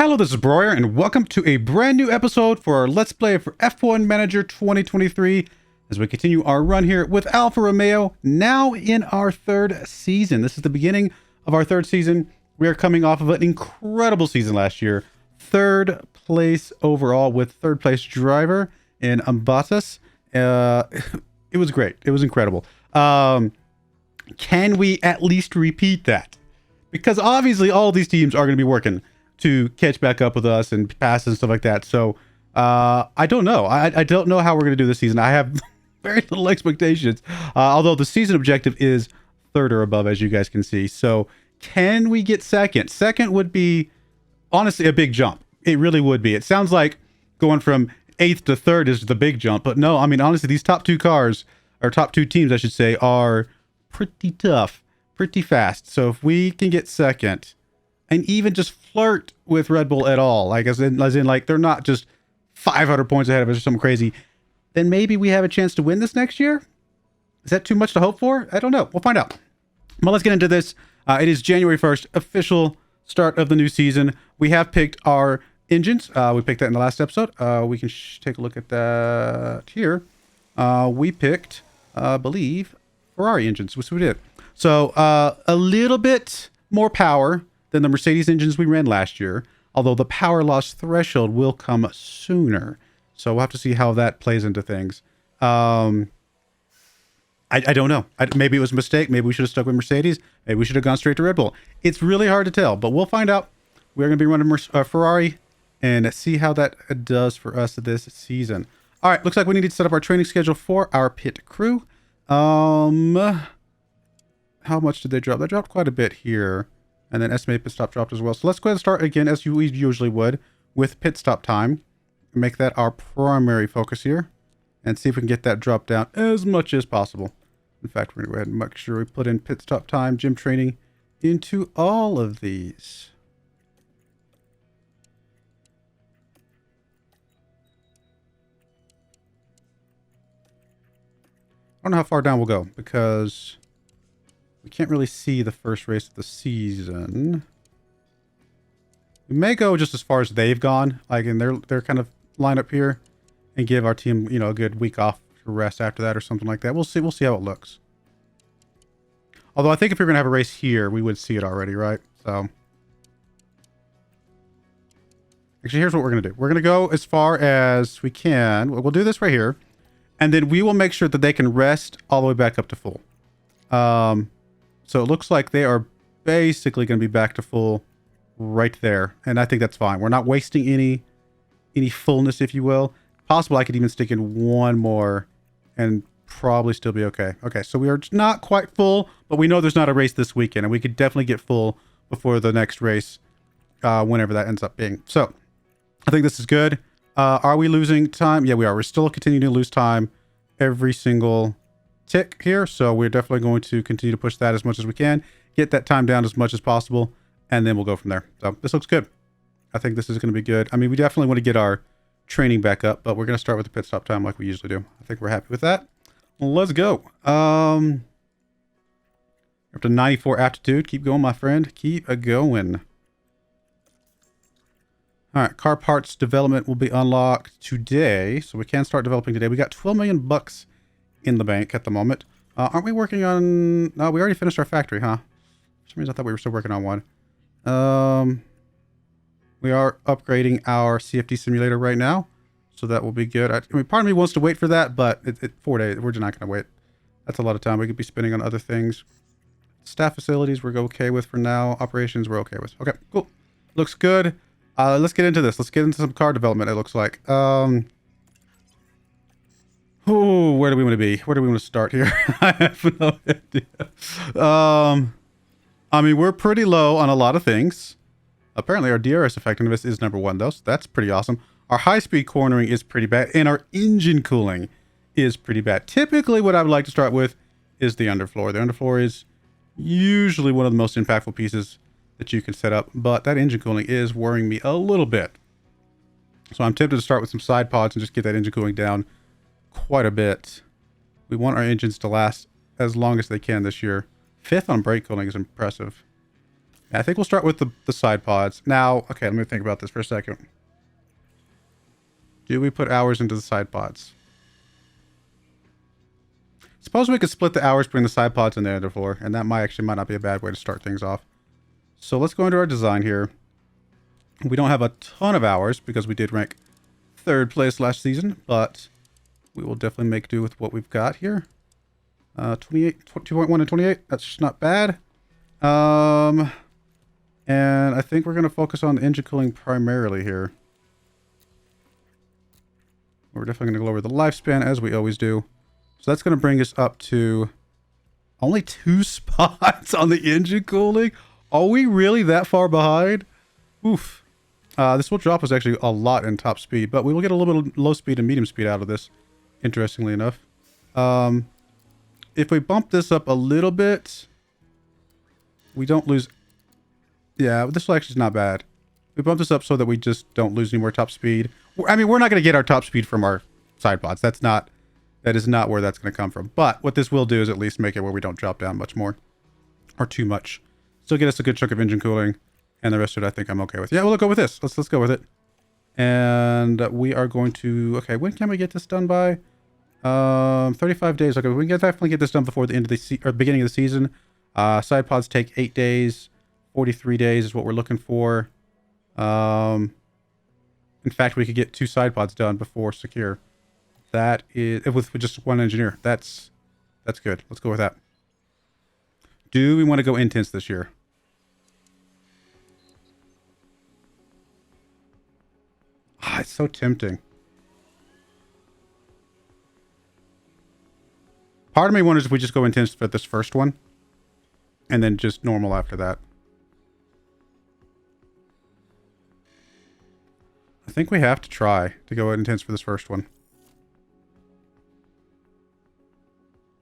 Hello, this is Broyar, and welcome to a brand new episode for our Let's Play for F1 Manager 2023 as we continue our run here with Alfa Romeo, now in our third season. This is the beginning of our third season. We are coming off of an incredible season last year. Third place overall with third place driver in Bottas. It was great. It was incredible. Can we at least repeat that? Because obviously all these teams are going to be working to catch back up with us and pass and stuff like that. So I don't know. I don't know how we're going to do this season. I have very little expectations. Although the season objective is third or above, as you guys can see. So can we get second? Second would be honestly a big jump. It really would be. It sounds like going from 8th to 3rd is the big jump. But no, I mean, honestly, these top two cars, or top two teams, I should say, are pretty tough, pretty fast. So if we can get second and even just flirt with Red Bull at all, like as in like they're not just 500 points ahead of us or something crazy, then maybe we have a chance to win this next year. Is that too much to hope for? I don't know. We'll find out. Well, let's get into this. It is January 1st, official start of the new season. We have picked our engines. We picked that in the last episode. We can take a look at that here. We picked, I believe, Ferrari engines, which we did. So a little bit more power than the Mercedes engines we ran last year, although the power loss threshold will come sooner. So we'll have to see how that plays into things. I don't know. Maybe it was a mistake. Maybe we should have stuck with Mercedes. Maybe we should have gone straight to Red Bull. It's really hard to tell, but we'll find out. We're going to be running Ferrari and see how that does for us this season. All right, looks like we need to set up our training schedule for our pit crew. How much did they drop? They dropped quite a bit here. And then estimated pit stop dropped as well. So let's go ahead and start again, as we usually would, with pit stop time. Make that our primary focus here. And see if we can get that drop down as much as possible. In fact, we're going to go ahead and make sure we put in pit stop time, gym training, into all of these. I don't know how far down we'll go, because we can't really see the first race of the season. We may go just as far as they've gone, like in their kind of lineup here, and give our team, you know, a good week off to rest after that or something like that. We'll see. We'll see how it looks. Although I think if you're gonna have a race here, we would see it already, right? So actually, here's what we're gonna do. We're gonna go as far as we can. We'll do this right here, and then we will make sure that they can rest all the way back up to full. So it looks like they are basically going to be back to full right there. And I think that's fine. We're not wasting any fullness, if you will. Possible I could even stick in one more and probably still be okay. Okay, so we are not quite full, but we know there's not a race this weekend, and we could definitely get full before the next race, whenever that ends up being. So I think this is good. Are we losing time? Yeah, we are. We're still continuing to lose time every single tick here, so we're definitely going to continue to push that as much as we can, get that time down as much as possible, and then we'll go from there. So this looks good. I think this is going to be good. I mean, we definitely want to get our training back up, but we're going to start with the pit stop time like we usually do. I think we're happy with that. Well, let's go. Up to 94 aptitude. Keep going, my friend. Keep going. All right, car parts development will be unlocked today, so we can start developing today. We got 12 million bucks in the bank at the moment. Aren't we working on... No, we already finished our factory, huh? For some reason I thought we were still working on one. We are upgrading our CFD simulator right now, so that will be good. I mean, part of me wants to wait for that, but 4 days. We're just not going to wait. That's a lot of time. We could be spending on other things. Staff facilities we're okay with for now. Operations we're okay with. Okay, cool. Looks good. Let's get into this. Let's get into some car development, it looks like. Oh, where do we want to be? Where do we want to start here? I have no idea. I mean, we're pretty low on a lot of things. Apparently, our DRS effectiveness is #1, though, so that's pretty awesome. Our high-speed cornering is pretty bad, and our engine cooling is pretty bad. Typically, what I would like to start with is the underfloor. The underfloor is usually one of the most impactful pieces that you can set up, but that engine cooling is worrying me a little bit. So I'm tempted to start with some side pods and just get that engine cooling down quite a bit. We want our engines to last as long as they can this year. 5th on brake cooling is impressive. I think we'll start with the side pods. Now, okay, let me think about this for a second. Do we put hours into the side pods? Suppose we could split the hours between the side pods and the underfloor, and that might not be a bad way to start things off. So let's go into our design here. We don't have a ton of hours because we did rank 3rd place last season, but we will definitely make do with what we've got here. 28, 2.1 and 28. That's just not bad. And I think we're going to focus on engine cooling primarily here. We're definitely going to lower the lifespan as we always do. So that's going to bring us up to only 2 spots on the engine cooling. Are we really that far behind? Oof. This will drop us actually a lot in top speed, but we will get a little bit of low speed and medium speed out of this, interestingly enough. If we bump this up a little bit, we don't lose... Yeah, this will actually is not bad. We bump this up so that we just don't lose any more top speed. I mean, we're not going to get our top speed from our side pods. That is not where that's going to come from. But what this will do is at least make it where we don't drop down much more. Or too much. Still get us a good chunk of engine cooling. And the rest of it I think I'm okay with. Yeah, we'll go with this. Let's go with it. And we are going to... Okay, when can we get this done by? 35 days. Okay, we can definitely get this done before the end of the beginning of the season. Side pods take 8 days. 43 days is what we're looking for. In fact, we could get 2 side pods done before secure. That is... With just 1 engineer. That's good. Let's go with that. Do we want to go intense this year? It's so tempting. Part of me wonders if we just go intense for this first one. And then just normal after that. I think we have to try to go intense for this first one.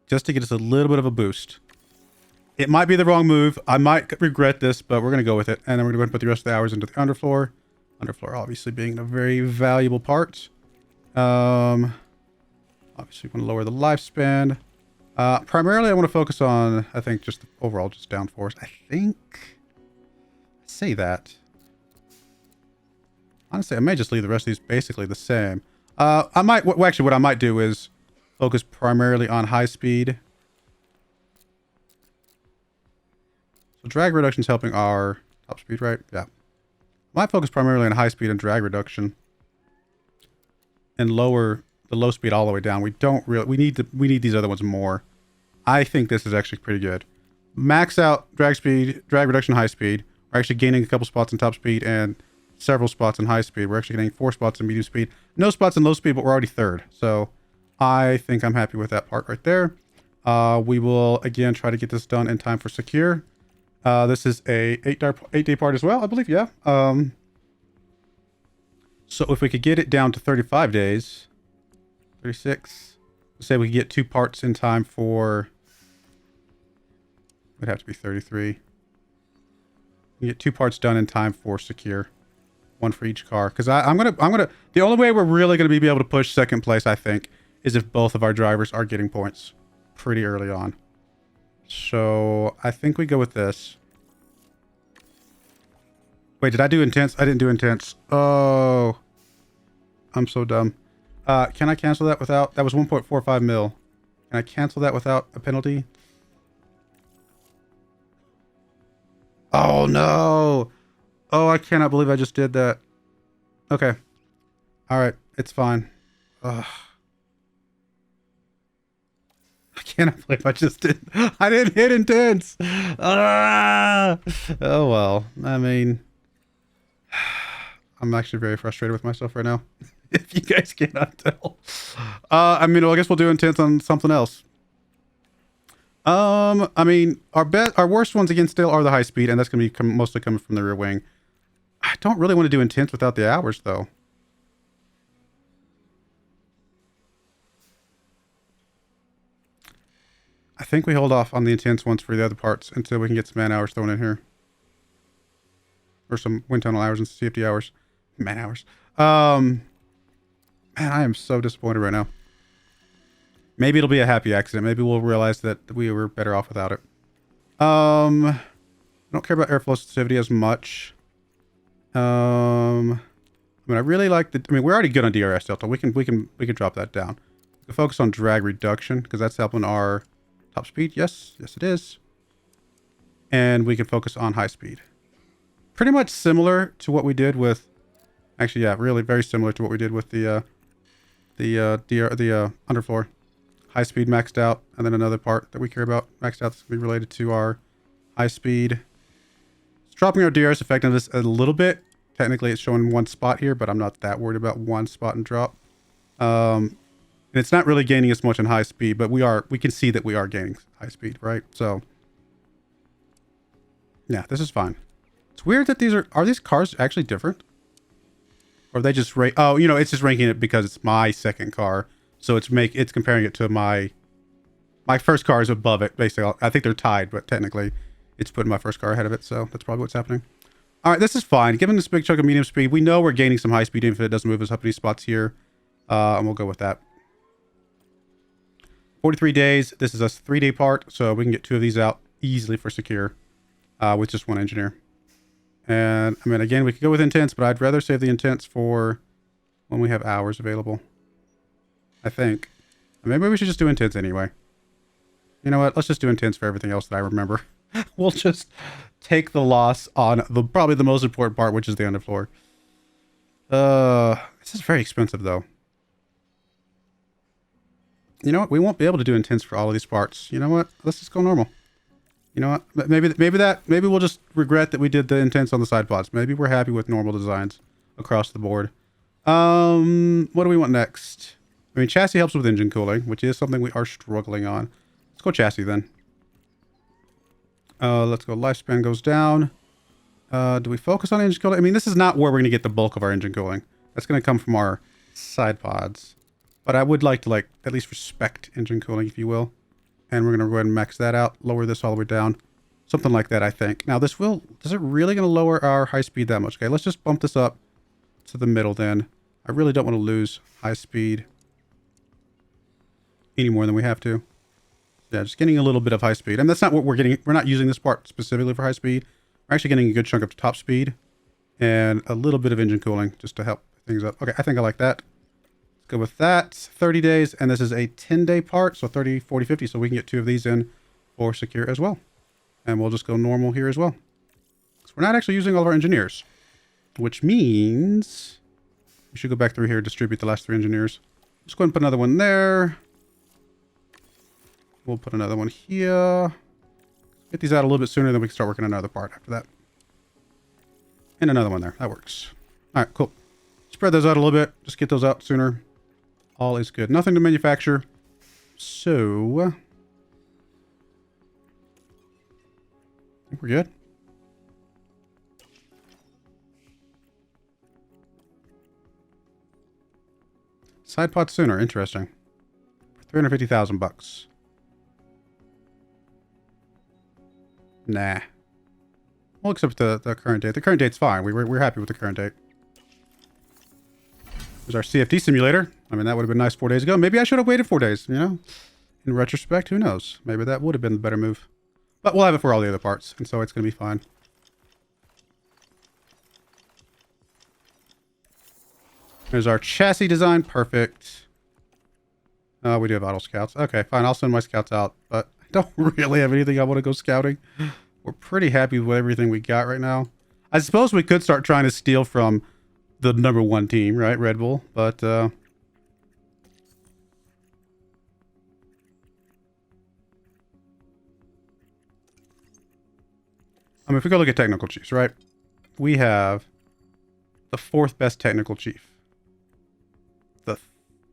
Just to get us a little bit of a boost. It might be the wrong move. I might regret this, but we're going to go with it. And then we're going to put the rest of the hours into the underfloor. Underfloor obviously being a very valuable part. Obviously we want to lower the lifespan. Primarily I want to focus on, I think, just the overall just downforce. I say that. Honestly, I may just leave the rest of these basically the same. I might, well, actually what I might do is focus primarily on high speed. So drag reduction is helping our top speed, right? Yeah. Might focus primarily on high speed and drag reduction, and lower the low speed all the way down. We don't really. We need these other ones more. I think this is actually pretty good. Max out drag speed, drag reduction, high speed. We're actually gaining a couple spots in top speed and several spots in high speed. We're actually getting 4 spots in medium speed, no spots in low speed, but we're already 3rd. So I think I'm happy with that part right there. We will again try to get this done in time for secure. This is a 8-day part as well, I believe. Yeah. So if we could get it down to 35 days, 36, let's say we could get 2 parts in time for, it would have to be 33. We get 2 parts done in time for secure, 1 for each car. Because I'm gonna. The only way we're really gonna be able to push 2nd place, I think, is if both of our drivers are getting points pretty early on. So I think we go with this. Wait, did I do intense? I didn't do intense. Oh, I'm so dumb. Can I cancel that without... That was 1.45 mil. Can I cancel that without a penalty? Oh, no. Oh, I cannot believe I just did that. Okay. All right. It's fine. Ugh. I cannot believe I just did. I didn't hit intense. Ah! Oh, well. I mean, I'm actually very frustrated with myself right now. If you guys cannot tell. I mean, well, I guess we'll do intense on something else. I mean, our worst ones again still are the high speed, and that's going to be mostly coming from the rear wing. I don't really want to do intense without the hours, though. I think we hold off on the intense ones for the other parts until we can get some man hours thrown in here. Or some wind tunnel hours and CFD hours. Man hours. Man, I am so disappointed right now. Maybe it'll be a happy accident. Maybe we'll realize that we were better off without it. I don't care about airflow sensitivity as much. I mean, I really like the... I mean, we're already good on DRS delta. We can drop that down. We can focus on drag reduction because that's helping our top speed. Yes, it is. And we can focus on high speed. Pretty much similar to what we did with... Actually, yeah, really very similar to what we did with the underfloor. High speed maxed out, and then another part that we care about maxed out that's going to be related to our high speed. It's dropping our DRS effectiveness a little bit. Technically, it's showing one spot here, but I'm not that worried about one spot and drop. And it's not really gaining as much in high speed, but we can see that we are gaining high speed, right? So, yeah, this is fine. It's weird that are these cars actually different? Or are they just oh, you know, it's just ranking it because it's my second car. So it's comparing it to my first car is above it, basically. I think they're tied, but technically it's putting my first car ahead of it. So that's probably what's happening. All right, this is fine. Given this big chunk of medium speed, we know we're gaining some high speed even if it doesn't move us up any spots here. And we'll go with that. 43 days. This is a 3-day part, so we can get 2 of these out easily for secure with just 1 engineer. And, I mean, again, we could go with intense, but I'd rather save the intense for when we have hours available. I think. Maybe we should just do intense anyway. You know what? Let's just do intense for everything else that I remember. We'll just take the loss on probably the most important part, which is the underfloor. This is very expensive, though. You know what? We won't be able to do intense for all of these parts. You know what? Let's just go normal. You know what? Maybe we'll just regret that we did the intense on the side pods. Maybe we're happy with normal designs across the board. What do we want next? I mean, chassis helps with engine cooling, which is something we are struggling on. Let's go chassis then. Let's go lifespan goes down. Do we focus on engine cooling? I mean, this is not where we're going to get the bulk of our engine cooling. That's going to come from our side pods. But I would like to, like, at least respect engine cooling, if you will. And we're going to go ahead and max that out. Lower this all the way down. Something like that, I think. Now, is it really going to lower our high speed that much? Okay, let's just bump this up to the middle then. I really don't want to lose high speed any more than we have to. Yeah, just getting a little bit of high speed. And that's not what we're getting. We're not using this part specifically for high speed. We're actually getting a good chunk of top speed and a little bit of engine cooling just to help things up. Okay, I think I like that. Let's go with that. 30 days, and this is a 10-day part, so 30, 40, 50, so we can get 2 of these in for secure as well. And we'll just go normal here as well. So we're not actually using all of our engineers, which means we should go back through here and distribute the last 3 engineers. Just go ahead and put another one there. We'll put another one here. Get these out a little bit sooner, then we can start working on another part after that. And another one there. That works. All right, cool. Spread those out a little bit. Just get those out sooner. All is good. Nothing to manufacture. So, I think we're good. Side pod sooner. Interesting. 350,000 bucks. Nah. Well, except the current date. The current date's fine. We're happy with the current date. There's our CFD simulator. I mean, that would have been nice 4 days ago. Maybe I should have waited 4 days, you know? In retrospect, who knows? Maybe that would have been the better move. But we'll have it for all the other parts, and so it's going to be fine. There's our chassis design. Perfect. We do have auto scouts. Okay, fine. I'll send my scouts out, but I don't really have anything I want to go scouting. We're pretty happy with everything we got right now. I suppose we could start trying to steal from the #1 team, right? Red Bull. But, I mean, if we go look at technical chiefs, right? We have the 4th best technical chief.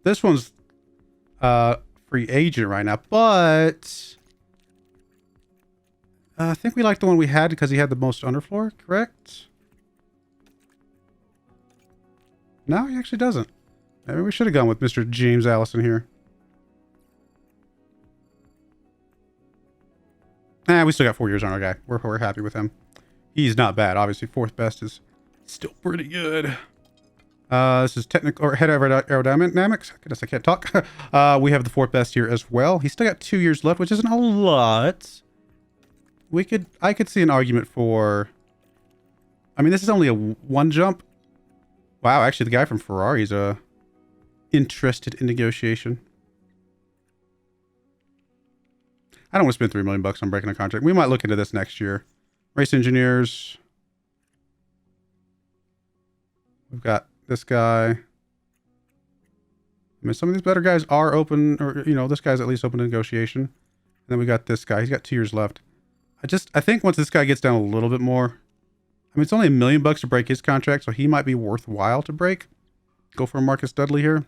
This one's free agent right now, but I think we like the one we had because he had the most underfloor, correct? No, he actually doesn't. Maybe we should have gone with Mr. James Allison here. We still got 4 years on our guy. We're happy with him. He's not bad. Obviously, 4th best is still pretty good. This is technical or head of aerodynamics. Goodness, I can't talk. We have the 4th best here as well. He's still got 2 years left, which isn't a lot. I could see an argument for, I mean, this is only a one jump. Wow, actually the guy from Ferrari is interested in negotiation. I don't want to spend $3 million on breaking a contract. We might look into this next year. Race engineers. We've got this guy. I mean, some of these better guys are open, or, you know, this guy's at least open to negotiation. And then we got this guy. He's got 2 years left. I think once this guy gets down a little bit more, I mean, it's only $1 million to break his contract, so he might be worthwhile to break. Go for Marcus Dudley here.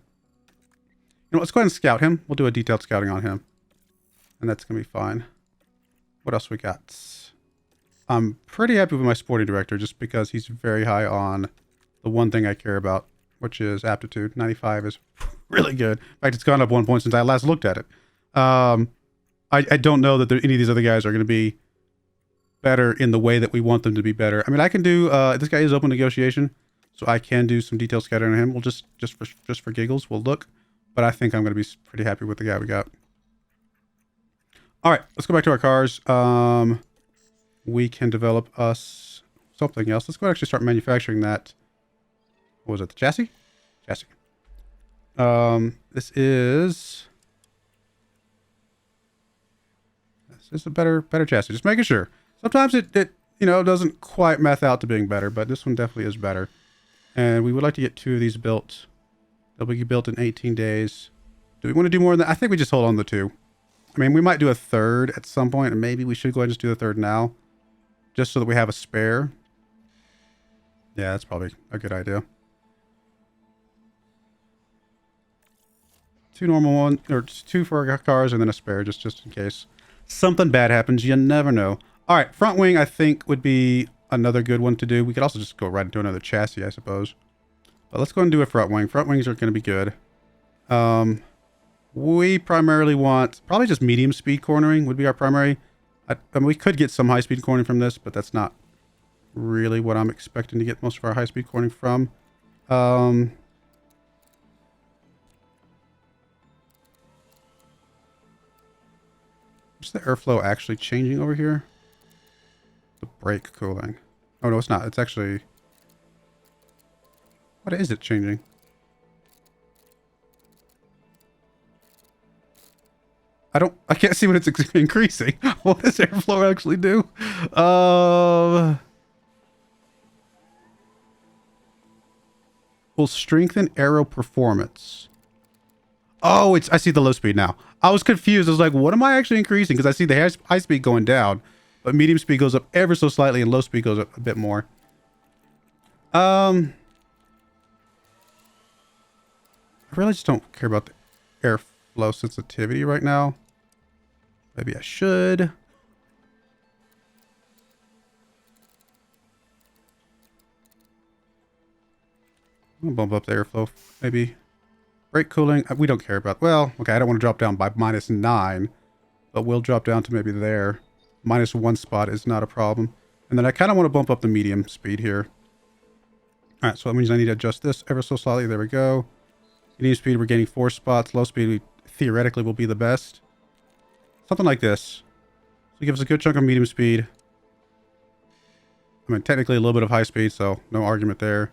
You know, let's go ahead and scout him. We'll do a detailed scouting on him. And that's going to be fine. What else we got? I'm pretty happy with my sporting director just because he's very high on the one thing I care about, which is aptitude. 95 is really good. In fact, it's gone up 1 point since I last looked at it. I don't know that any of these other guys are going to be better in the way that we want them to be better. I mean, I can do, this guy is open negotiation, so I can do some detailed scouting on him. We'll just for giggles, we'll look. But I think I'm going to be pretty happy with the guy we got. All right, let's go back to our cars. We can develop us something else. Let's go actually start manufacturing that. What was it? The chassis? Chassis. This is a better chassis. Just making sure. Sometimes it you know, doesn't quite math out to being better, but this one definitely is better. And we would like to get 2 of these built. They'll be built in 18 days. Do we want to do more than that? I think we just hold on to 2. I mean, we might do a third at some point, and maybe we should go ahead and just do the third now, just so that we have a spare. Yeah, that's probably a good idea. 2 normal ones, or 2 for our cars, and then a spare, just in case something bad happens. You never know. All right, front wing, I think, would be another good one to do. We could also just go right into another chassis, I suppose. But let's go and do a front wing. Front wings are going to be good. We primarily want probably just medium speed cornering would be our primary. I mean, we could get some high speed cornering from this, but that's not really what I'm expecting to get most of our high speed cornering from. Is the airflow actually changing over here? The brake cooling. Oh no, it's not. It's actually, what is it changing? I can't see what it's increasing. What does airflow actually do? Will strengthen aero performance. Oh, I see the low speed now. I was confused. I was like, what am I actually increasing? Because I see the high speed going down, but medium speed goes up ever so slightly and low speed goes up a bit more. I really just don't care about the airflow sensitivity right now. Maybe I should. I'm gonna bump up the airflow, maybe. Brake cooling, we don't care about, well, okay, I don't want to drop down by -9, but we'll drop down to maybe there. -1 spot is not a problem. And then I kind of want to bump up the medium speed here. All right, so that means I need to adjust this ever so slightly. There we go. Medium speed, we're gaining 4 spots. Low speed, theoretically, will be the best. Something like this. So it gives us a good chunk of medium speed. I mean, technically a little bit of high speed, so no argument there.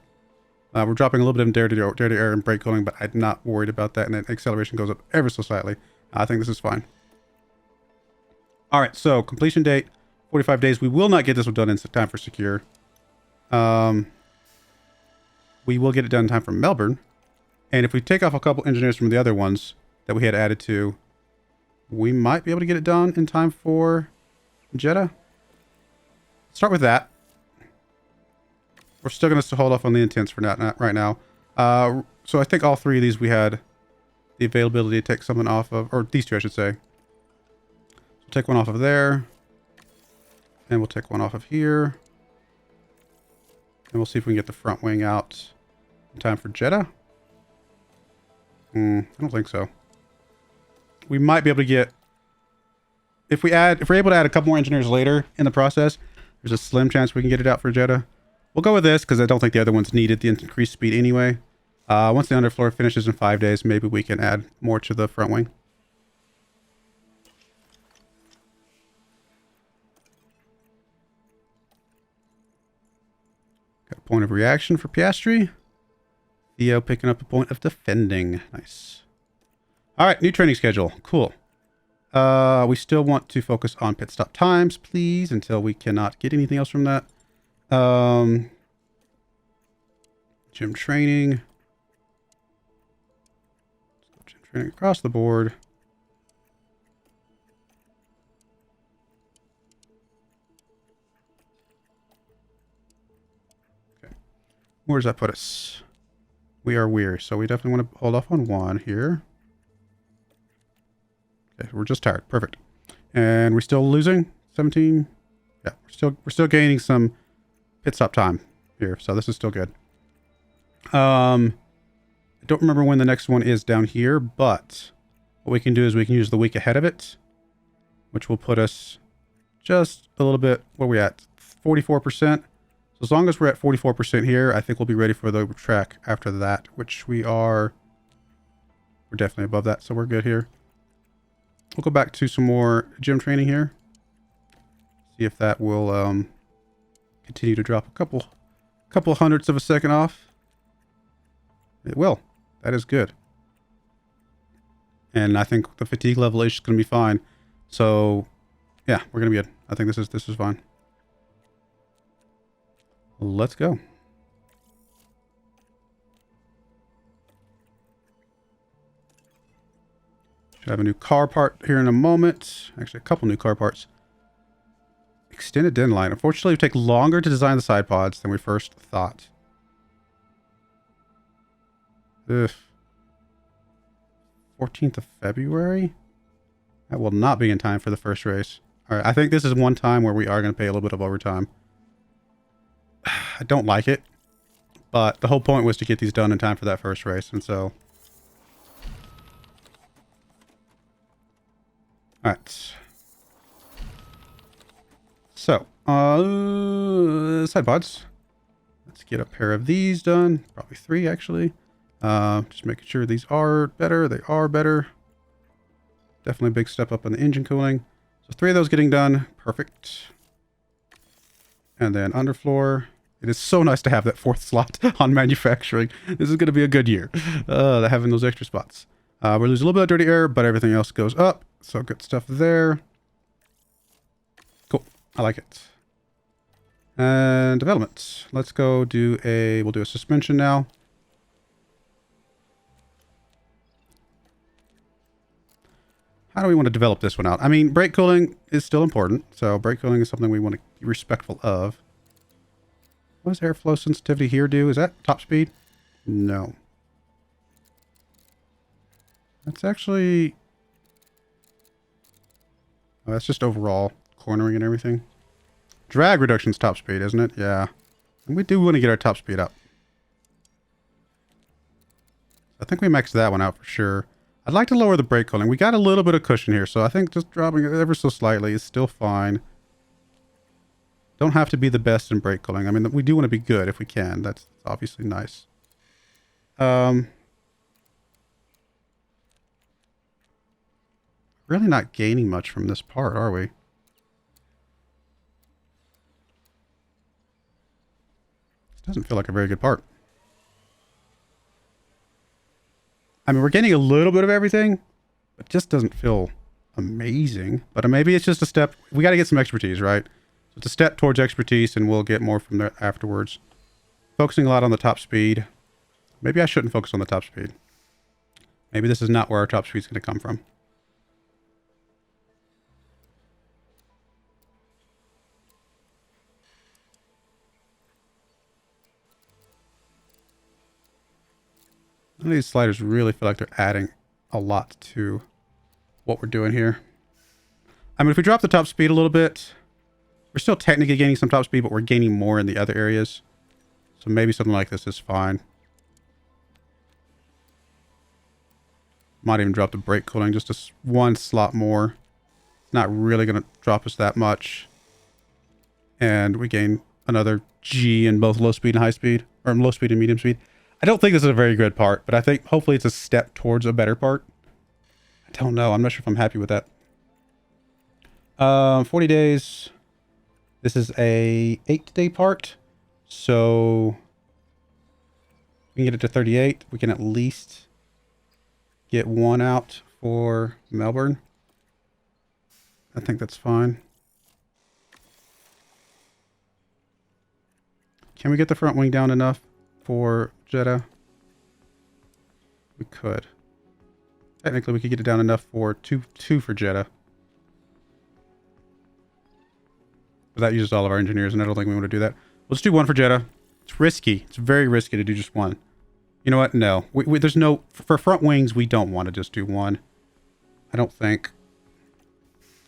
We're dropping a little bit of dare-to-air and brake cooling, but I'm not worried about that. And then acceleration goes up ever so slightly. I think this is fine. All right, so completion date, 45 days. We will not get this one done in time for secure. We will get it done in time for Melbourne. And if we take off a couple engineers from the other ones that we had added to, we might be able to get it done in time for Jeddah. Start with that. We're still going to hold off on the intents for not right now. So I think all 3 of these we had the availability to take something off of, or these 2 I should say. We'll take one off of there. And we'll take one off of here. And we'll see if we can get the front wing out in time for Jeddah. I don't think so. We might be able to get, if we're able to add a couple more engineers later in the process, there's a slim chance we can get it out for Jeddah. We'll go with this because I don't think the other ones needed the increased speed anyway. Once the underfloor finishes in 5 days, maybe we can add more to the front wing. point of reaction for Piastri. Theo picking up a point of defending. Nice. All right, new training schedule. Cool. We still want to focus on pit stop times, please, until we cannot get anything else from that. Gym training. Gym training across the board. Okay. Where does that put us? We are weird, so we definitely want to hold off on 1 here. Okay, we're just tired. Perfect. And we're still losing 17. Yeah, we're still gaining some pit stop time here, so this is still good. I don't remember when the next one is down here, but what we can do is we can use the week ahead of it, which will put us just a little bit. What are we at? 44%. So as long as we're at 44% here, I think we'll be ready for the track after that, which we are. We're definitely above that, so we're good here. We'll go back to some more gym training here. See if that will continue to drop a couple hundredths of a second off. It will. That is good. And I think the fatigue level is going to be fine. So, yeah, we're going to be good. I think this is fine. Let's go. Should have a new car part here in a moment. Actually, a couple new car parts. Extended den line. Unfortunately, it would take longer to design the side pods than we first thought. Ugh. 14th of February? That will not be in time for the first race. All right, I think this is one time where we are going to pay a little bit of overtime. I don't like it, but the whole point was to get these done in time for that first race, and so... Alright. So, side pods. Let's get a pair of these done. Probably 3, actually. Just making sure these are better. They are better. Definitely a big step up in the engine cooling. So 3 of those getting done. Perfect. And then underfloor. It is so nice to have that 4th slot on manufacturing. This is going to be a good year. Having those extra spots. We're losing a little bit of dirty air, but everything else goes up. So good stuff there. Cool. I like it. And development. Let's go do we'll do a suspension now. How do we want to develop this one out? I mean, brake cooling is still important. So brake cooling is something we want to be respectful of. What does airflow sensitivity here do? Is that top speed? No. That's actually... Oh, that's just overall cornering and everything. Drag reduction's top speed, isn't it? Yeah. And we do want to get our top speed up. I think we maxed that one out for sure. I'd like to lower the brake cooling. We got a little bit of cushion here, so I think just dropping it ever so slightly is still fine. Don't have to be the best in brake cooling. I mean, we do want to be good if we can. That's obviously nice. Really not gaining much from this part, are we? This doesn't feel like a very good part. I mean, we're gaining a little bit of everything, but it just doesn't feel amazing. But maybe it's just a step. We got to get some expertise, right? So it's a step towards expertise, and we'll get more from there afterwards. Focusing a lot on the top speed. Maybe I shouldn't focus on the top speed. Maybe this is not where our top speed is going to come from. None of these sliders really feel like they're adding a lot to what we're doing here. I mean, if we drop the top speed a little bit, we're still technically gaining some top speed, but we're gaining more in the other areas. So maybe something like this is fine. Might even drop the brake cooling just one slot more. It's not really going to drop us that much. And we gain another G in both low speed and high speed, or low speed and medium speed. I don't think this is a very good part, but I think hopefully it's a step towards a better part. I don't know. I'm not sure if I'm happy with that. 40 days. This is a 8-day part. So we can get it to 38. We can at least get one out for Melbourne. I think that's fine. Can we get the front wing down enough for Jeddah? We could. Technically, we could get it down enough for two for Jeddah. But that uses all of our engineers, and I don't think we want to do that. Let's do one for Jeddah. It's risky. It's very risky to do just one. You know what? No. There's no... For front wings, we don't want to just do one. I don't think.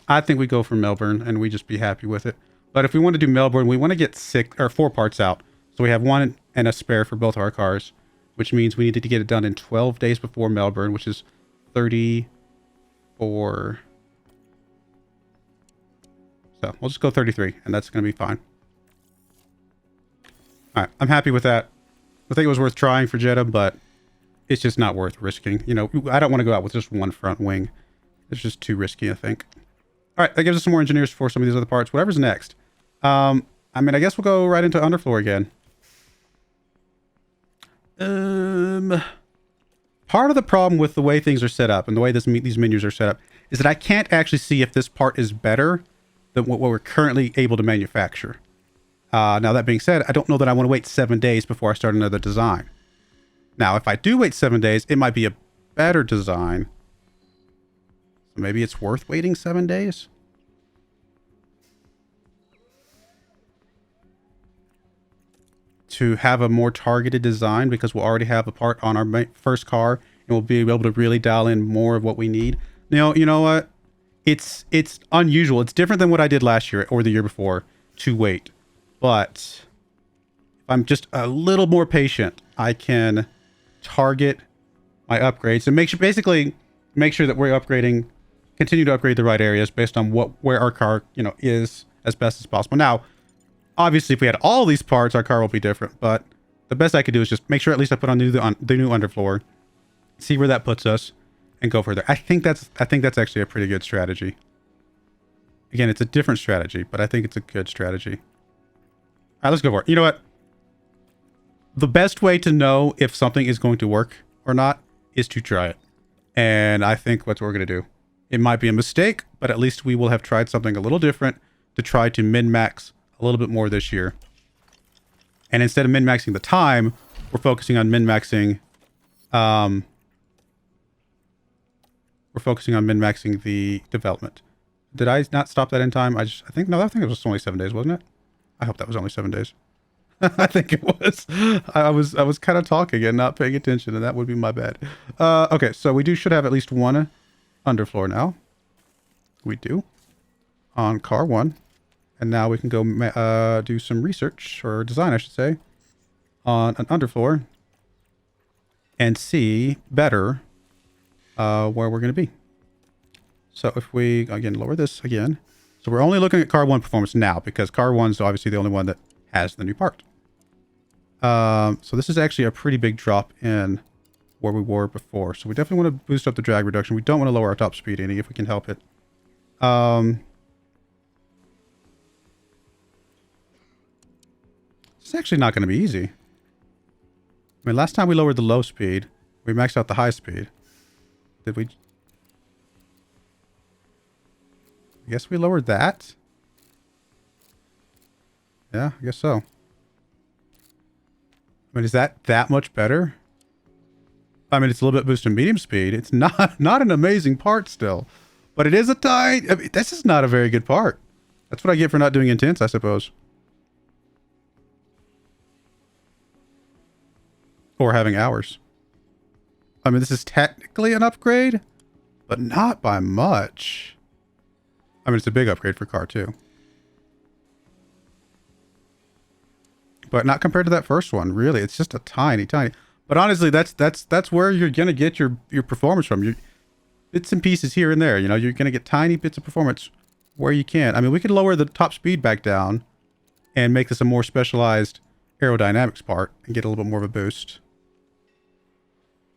I think we go for Melbourne, and we just be happy with it. But if we want to do Melbourne, we want to get 4 parts out. So we have one and a spare for both of our cars, which means we needed to get it done in 12 days before Melbourne, which is 34. So we'll just go 33, and that's going to be fine. All right, I'm happy with that. I think it was worth trying for Jeddah, but it's just not worth risking. You know, I don't want to go out with just one front wing. It's just too risky, I think. All right, that gives us some more engineers for some of these other parts. Whatever's next. I mean, I guess we'll go right into underfloor again. Part of the problem with the way things are set up and the way these menus are set up is that I can't actually see if this part is better than what we're currently able to manufacture. Now, that being said, I don't know that I want to wait 7 days before I start another design. Now, if I do wait 7 days, it might be a better design. So maybe it's worth waiting 7 days. To have a more targeted design, because we'll already have a part on our first car and we'll be able to really dial in more of what we need. Now, you know what? It's unusual. It's different than what I did last year or the year before to wait. But if I'm just a little more patient, I can target my upgrades and basically make sure that we're continue to upgrade the right areas based on where our car, is as best as possible. Now, obviously, if we had all these parts, our car will be different. But the best I could do is just make sure at least I put on the new underfloor, see where that puts us, and go further. I think that's actually a pretty good strategy. Again, it's a different strategy, but I think it's a good strategy. All right, let's go for it. You know what? The best way to know if something is going to work or not is to try it. And I think that's what we're going to do. It might be a mistake, but at least we will have tried something a little different to try to min-max a little bit more this year. And instead of min-maxing the time, we're focusing on min-maxing the development. Did I not stop that in time? I think it was only 7 days, wasn't it? I hope that was only 7 days. I think it was. I was kind of talking and not paying attention, and that would be my bad. Okay, so we should have at least one underfloor now. We do. On car 1. And now we can go do some research, or design, I should say, on an underfloor and see better where we're going to be. So if we, again, lower this again. So we're only looking at car 1 performance now, because car 1 is obviously the only one that has the new part. So this is actually a pretty big drop in where we were before. So we definitely want to boost up the drag reduction. We don't want to lower our top speed any if we can help it. It's actually not going to be easy. I mean, last time we lowered the low speed, we maxed out the high speed. Did we? I guess we lowered that. Yeah, I guess so. I mean, is that much better? I mean, it's a little bit boosted medium speed. It's not an amazing part still, but it is a tight. I mean, this is not a very good part. That's what I get for not doing intense, I suppose. Or having hours. I mean, this is technically an upgrade, but not by much. I mean, it's a big upgrade for car 2. But not compared to that first one, really. It's just a tiny. But honestly, that's where you're gonna get your performance from. Your bits and pieces here and there. You're gonna get tiny bits of performance where you can. I mean, we could lower the top speed back down and make this a more specialized aerodynamics part and get a little bit more of a boost.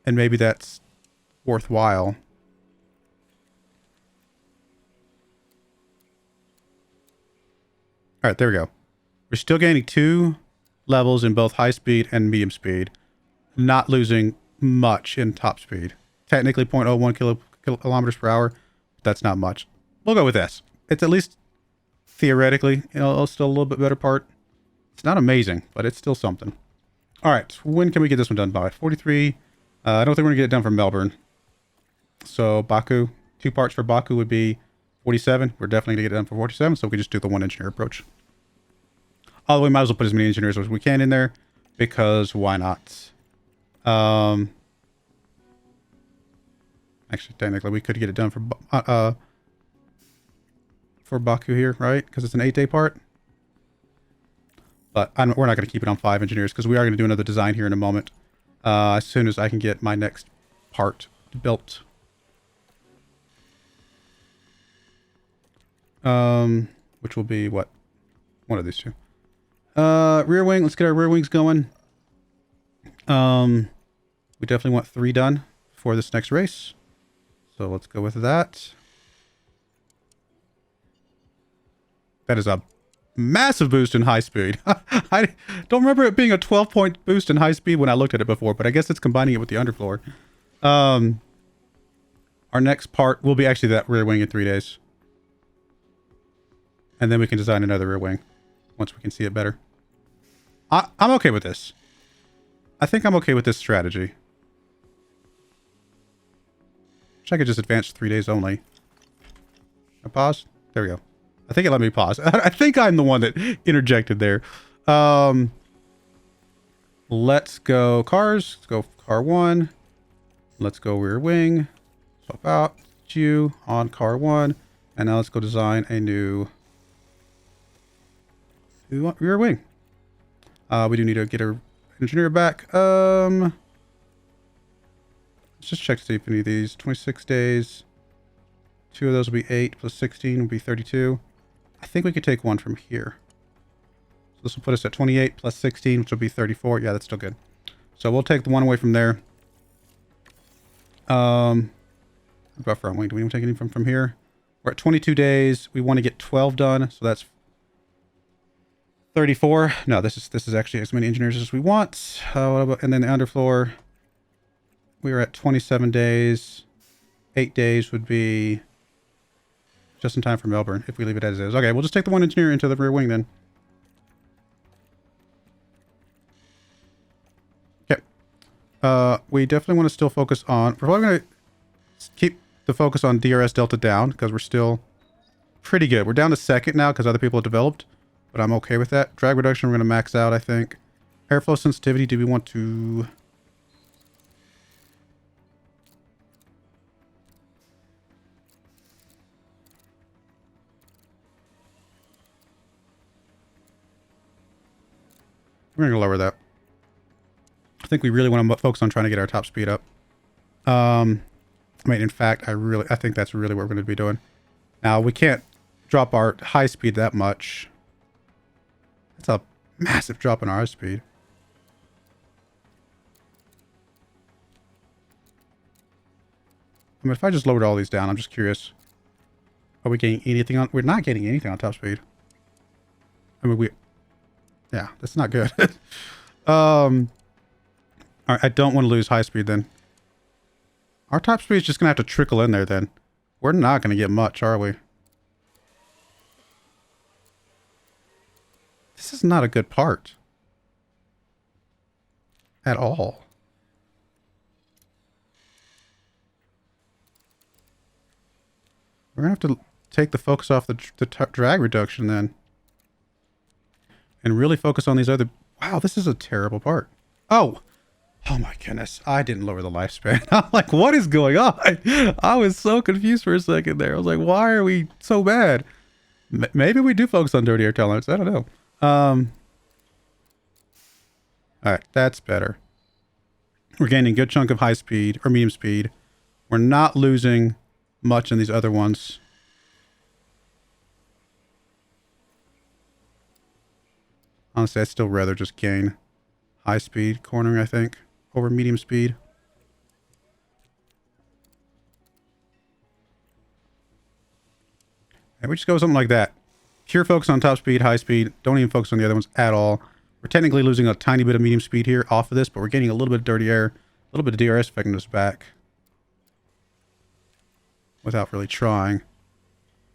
And maybe that's worthwhile. All right, there we go. We're still gaining 2 levels in both high speed and medium speed. Not losing much in top speed. Technically 0.01 kilometers per hour. That's not much. We'll go with this. It's at least theoretically, still a little bit better part. It's not amazing, but it's still something. All right, when can we get this one done by? 43. I don't think we're gonna get it done from Melbourne. So Baku, 2 parts for Baku would be 47. We're definitely gonna get it done for 47, so we can just do the 1 engineer approach. Although we might as well put as many engineers as we can in there, because why not? Actually, technically, we could get it done for Baku here, right? Because it's an 8-day part. But we're not going to keep it on 5 engineers, because we are going to do another design here in a moment. As soon as I can get my next part built. Which will be what? One of these two. Rear wing. Let's get our rear wings going. We definitely want 3 done for this next race. So let's go with that. That is a massive boost in high speed. I don't remember it being a 12-point boost in high speed when I looked at it before, but I guess it's combining it with the underfloor. Our next part will be actually that rear wing in 3 days. And then we can design another rear wing once we can see it better. I'm okay with this. I think I'm okay with this strategy. Wish I could just advance 3 days only. I pause? There we go. I think it let me pause. I think I'm the one that interjected there. Let's go cars. Let's go car 1. Let's go rear wing. Swap out you on car 1. And now let's go design a new rear wing. We do need to get our engineer back. Let's just check to see if any of these 26 days. 2 of those will be 8 plus 16 will be 32. I think we could take 1 from here. So this will put us at 28 plus 16, which will be 34. Yeah, that's still good. So we'll take the 1 away from there. Buffer on wing. Do we want to take anything from here? We're at 22 days. We want to get 12 done. So that's 34. No, this is actually as many engineers as we want. And then the underfloor, we are at 27 days. 8 days would be just in time for Melbourne if we leave it as is. Okay, we'll just take the 1 engineer into the rear wing then. Okay. We definitely want to still focus on... We're probably going to keep the focus on DRS Delta down because we're still pretty good. We're down to 2nd now because other people have developed, but I'm okay with that. Drag reduction we're going to max out, I think. Airflow sensitivity, do we want to... We're going to lower that. I think we really want to focus on trying to get our top speed up. I mean, in fact, I think that's really what we're going to be doing. Now, we can't drop our high speed that much. That's a massive drop in our high speed. I mean, if I just lowered all these down, I'm just curious. Are we getting anything on? We're not getting anything on top speed. I mean, yeah, that's not good. All right, I don't want to lose high speed then. Our top speed is just going to have to trickle in there then. We're not going to get much, are we? This is not a good part. At all. We're going to have to take the focus off the drag reduction then. And really focus on these other... Wow, this is a terrible part. Oh my goodness. I didn't lower the lifespan. I'm like, what is going on? I was so confused for a second there. I was like, why are we so bad? Maybe we do focus on dirty air tolerance. I don't know. All right, that's better. We're gaining a good chunk of high speed or medium speed. We're not losing much in these other ones. Honestly, I'd still rather just gain high speed cornering, I think, over medium speed. And we just go with something like that. Pure focus on top speed, high speed. Don't even focus on the other ones at all. We're technically losing a tiny bit of medium speed here off of this, but we're getting a little bit of dirty air, a little bit of DRS effectiveness back without really trying.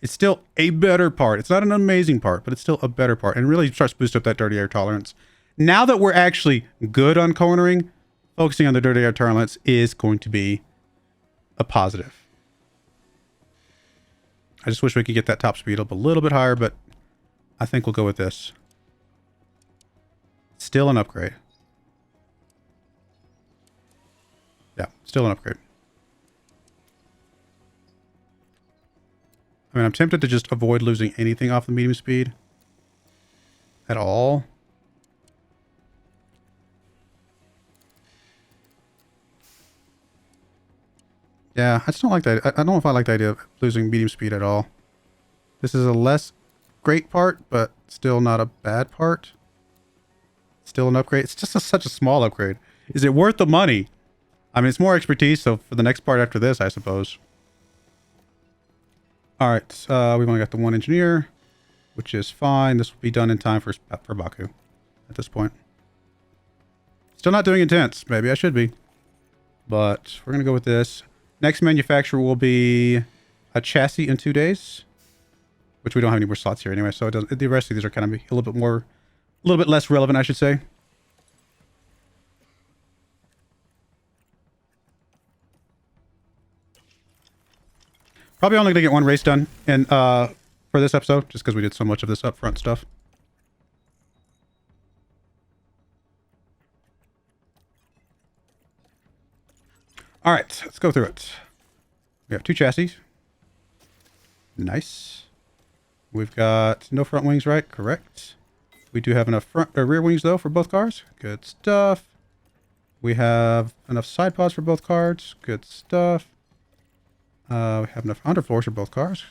It's still a better part. It's not an amazing part, but it's still a better part, and really starts to boost up that dirty air tolerance. Now that we're actually good on cornering, focusing on the dirty air tolerance is going to be a positive. I just wish we could get that top speed up a little bit higher, but I think we'll go with this. Still an upgrade. Yeah, still an upgrade. I mean, I'm tempted to just avoid losing anything off the medium speed at all. Yeah, I just don't like that. I don't know if I like the idea of losing medium speed at all. This is a less great part, but still not a bad part. Still an upgrade. It's just such a small upgrade. Is it worth the money? I mean, it's more expertise, so for the next part after this, I suppose. All right, we've only got the one engineer, which is fine. This will be done in time for Baku at this point. Still not doing intense. Maybe I should be. But we're going to go with this. Next manufacturer will be a chassis in 2 days, which we don't have any more slots here anyway. So it doesn't, the rest of these are kind of a little bit less relevant, I should say. Probably only going to get one race done and for this episode, just because we did so much of this upfront stuff. All right, let's go through it. We have 2 chassis. Nice. We've got no front wings, right? Correct. We do have enough front or rear wings, though, for both cars. Good stuff. We have enough side pods for both cars. Good stuff. We have enough underfloors for both cars.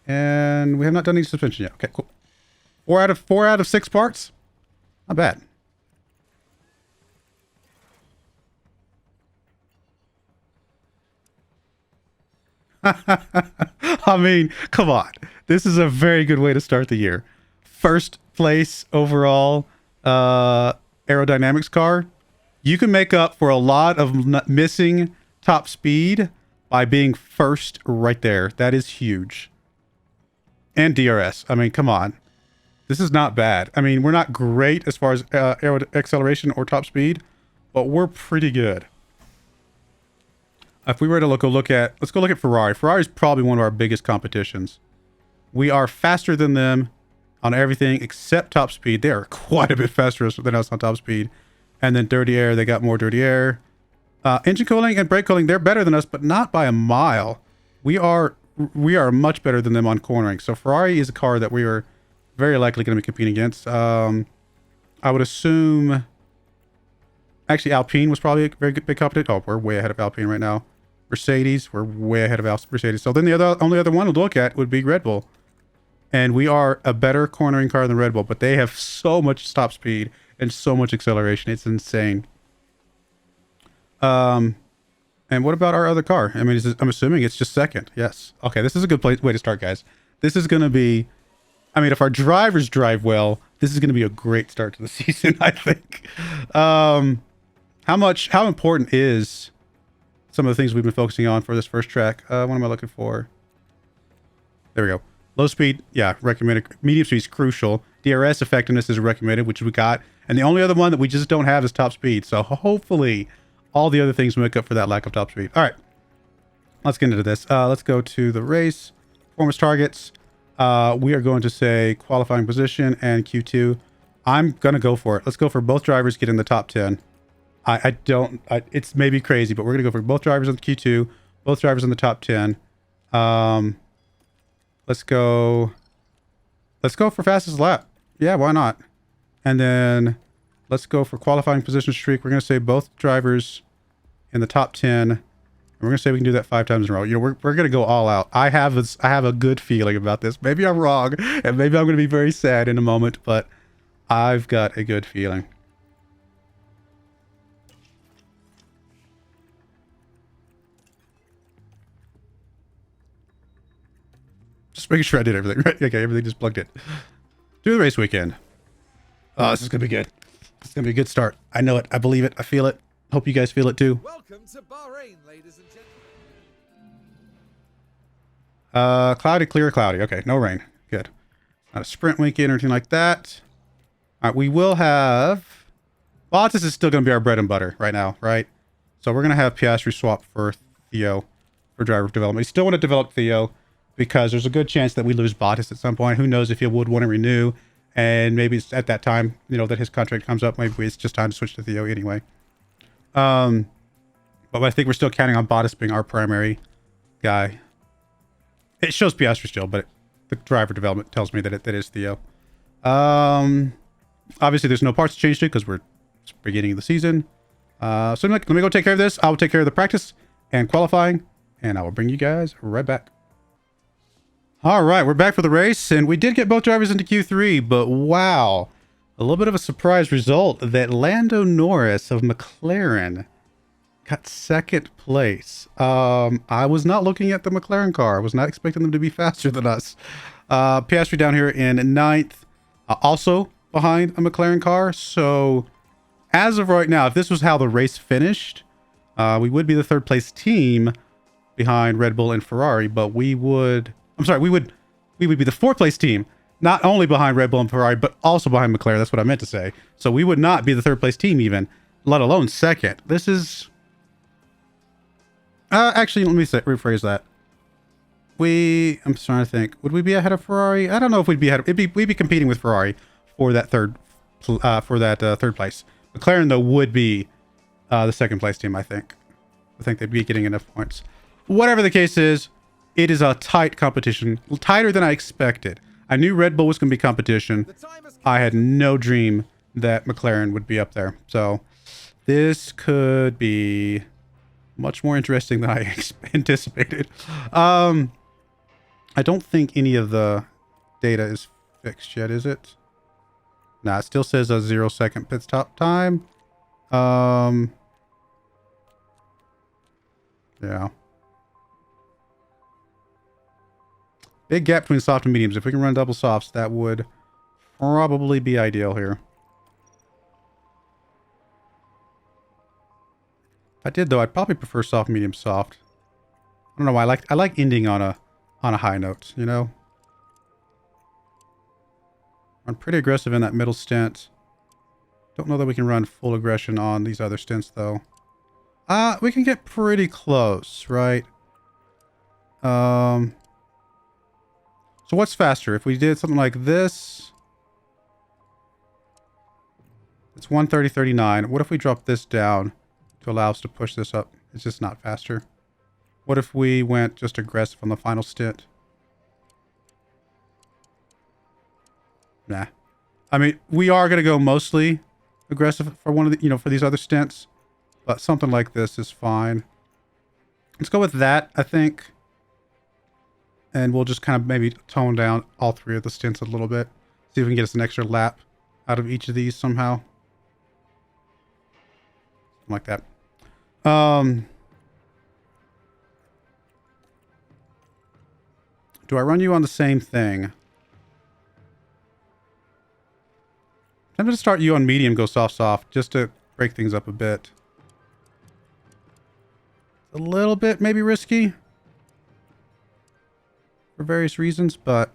And we have not done any suspension yet. Okay, cool. 4 out of 6 parts. Not bad. I mean, come on. This is a very good way to start the year. First place overall aerodynamics car. You can make up for a lot of missing top speed by being first right there. That is huge. And DRS. I mean, come on. This is not bad. I mean, we're not great as far as aero acceleration or top speed, but we're pretty good. If we were to let's go look at Ferrari. Ferrari is probably one of our biggest competitions. We are faster than them on everything except top speed. They are quite a bit faster than us on top speed. And then dirty air, they got more dirty air. Engine cooling and brake cooling, they're better than us, but not by a mile. We are much better than them on cornering. So Ferrari is a car that we are very likely going to be competing against. I would assume... Actually, Alpine was probably a very big competitor. Oh, we're way ahead of Alpine right now. Mercedes, we're way ahead of Mercedes. So then the only other one to look at would be Red Bull. And we are a better cornering car than Red Bull, but they have so much top speed and so much acceleration. It's insane. And what about our other car? I mean, I'm assuming it's just second. Yes. Okay, this is a good way to start, guys. This is going to be... I mean, if our drivers drive well, this is going to be a great start to the season, I think. How important is some of the things we've been focusing on for this first track? What am I looking for? There we go. Low speed, yeah, recommended. Medium speed is crucial. DRS effectiveness is recommended, which we got. And the only other one that we just don't have is top speed. So hopefully all the other things make up for that lack of top speed. All right, let's get into this. Let's go to the race. Performance targets. We are going to say qualifying position and Q2. I'm going to go for it. Let's go for both drivers get in the top 10. It's maybe crazy, but we're going to go for both drivers on the Q2, both drivers in the top 10. Let's go for fastest lap. Yeah, why not? And then let's go for qualifying position streak. We're going to say both drivers in the top 10. And we're going to say we can do that 5 times in a row. You know, we're going to go all out. I have a good feeling about this. Maybe I'm wrong, and maybe I'm going to be very sad in a moment, but I've got a good feeling. Just making sure I did everything right. Okay, everything just plugged in. Do the race weekend. Oh, this is going to be good. It's going to be a good start. I know it. I believe it. I feel it. Hope you guys feel it too. Welcome to Bahrain, ladies and gentlemen. Cloudy, clear, cloudy. Okay, no rain. Good. Not a sprint weekend or anything like that. All right, we will have... Bottas is still going to be our bread and butter right now, right? So we're going to have Piastri swap for Theo for driver development. We still want to develop Theo because there's a good chance that we lose Bottas at some point. Who knows if he would want to renew, and maybe it's at that time, you know, that his contract comes up. Maybe it's just time to switch to Theo anyway. But I think we're still counting on Bottas being our primary guy. It shows Piastri still, but the driver development tells me that that is Theo. Obviously, there's no parts to change to because we're beginning of the season. So let me go take care of this. I'll take care of the practice and qualifying, and I will bring you guys right back. All right, we're back for the race, and we did get both drivers into Q3, but wow, a little bit of a surprise result that Lando Norris of McLaren got second place. I was not looking at the McLaren car. I was not expecting them to be faster than us. Piastri down here in ninth, also behind a McLaren car. So as of right now, if this was how the race finished, we would be the third place team behind Red Bull and Ferrari, but we would be the fourth place team, not only behind Red Bull and Ferrari, but also behind McLaren. That's what I meant to say. So we would not be the third place team even, let alone second. This is... actually, let me rephrase that. I'm trying to think. Would we be ahead of Ferrari? I don't know if we'd be ahead. We'd be competing with Ferrari for that third place. McLaren, though, would be the second place team, I think. I think they'd be getting enough points. Whatever the case is, it is a tight competition. Tighter than I expected. I knew Red Bull was going to be competition. I had no dream that McLaren would be up there. So this could be much more interesting than I anticipated. I don't think any of the data is fixed yet, is it? Nah, it still says a 0-second pit stop time. Yeah. Big gap between soft and mediums. If we can run double softs, that would probably be ideal here. If I did, though, I'd probably prefer soft, medium, soft. I don't know why. I like ending on a high note, you know? Run pretty aggressive in that middle stint. Don't know that we can run full aggression on these other stints, though. We can get pretty close, right? So what's faster? If we did something like this, it's 130.39. What if we drop this down to allow us to push this up? It's just not faster. What if we went just aggressive on the final stint? Nah. I mean, we are going to go mostly aggressive for one of the, for these other stints, but something like this is fine. Let's go with that, I think. And we'll just kind of maybe tone down all three of the stints a little bit. See if we can get us an extra lap out of each of these somehow. Something like that. Do I run you on the same thing? I'm going to start you on medium, go soft, soft, just to break things up a bit. A little bit maybe risky for various reasons, but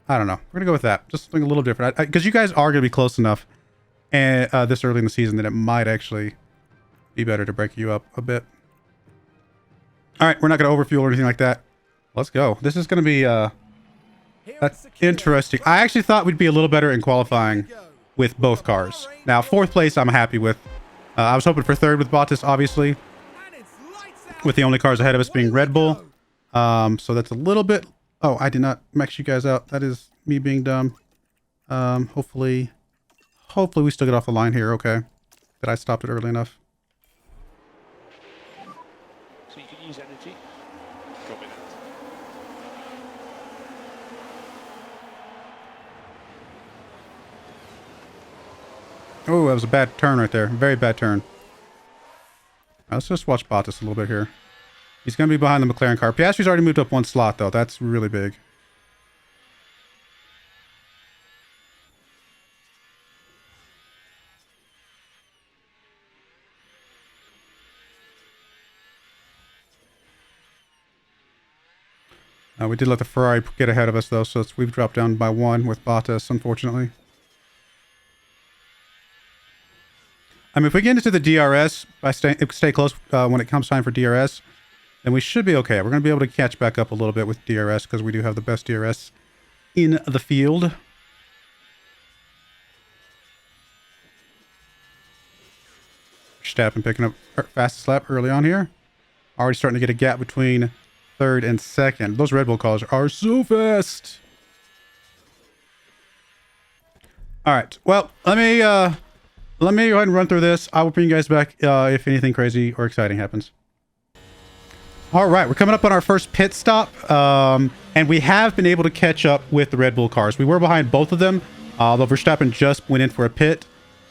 I don't know. We're gonna go with that. Just something a little different, because you guys are gonna be close enough, and this early in the season that it might actually be better to break you up a bit. All right, we're not gonna overfuel or anything like that. Let's go. This is gonna be interesting. I actually thought we'd be a little better in qualifying with both cars. Now, fourth place, I'm happy with. I was hoping for third with Bottas, obviously, with the only cars ahead of us being Red Bull. So that's a little bit... Oh, I did not max you guys out. That is me being dumb. Hopefully we still get off the line here. Okay. That I stopped it early enough. So you can use energy. Copy that. Oh, that was a bad turn right there. Very bad turn. Let's just watch Bottas a little bit here. He's going to be behind the McLaren car. Piastri's already moved up one slot, though. That's really big. We did let the Ferrari get ahead of us, though, so we've dropped down by 1 with Bottas, unfortunately. I mean, if we get into the DRS, stay close when it comes time for DRS, then we should be okay. We're going to be able to catch back up a little bit with DRS because we do have the best DRS in the field. Verstappen picking up fastest lap early on here. Already starting to get a gap between third and second. Those Red Bull cars are so fast. All right. Well, let me go ahead and run through this. I will bring you guys back if anything crazy or exciting happens. All right, we're coming up on our first pit stop, and we have been able to catch up with the Red Bull cars. We were behind both of them, although Verstappen just went in for a pit.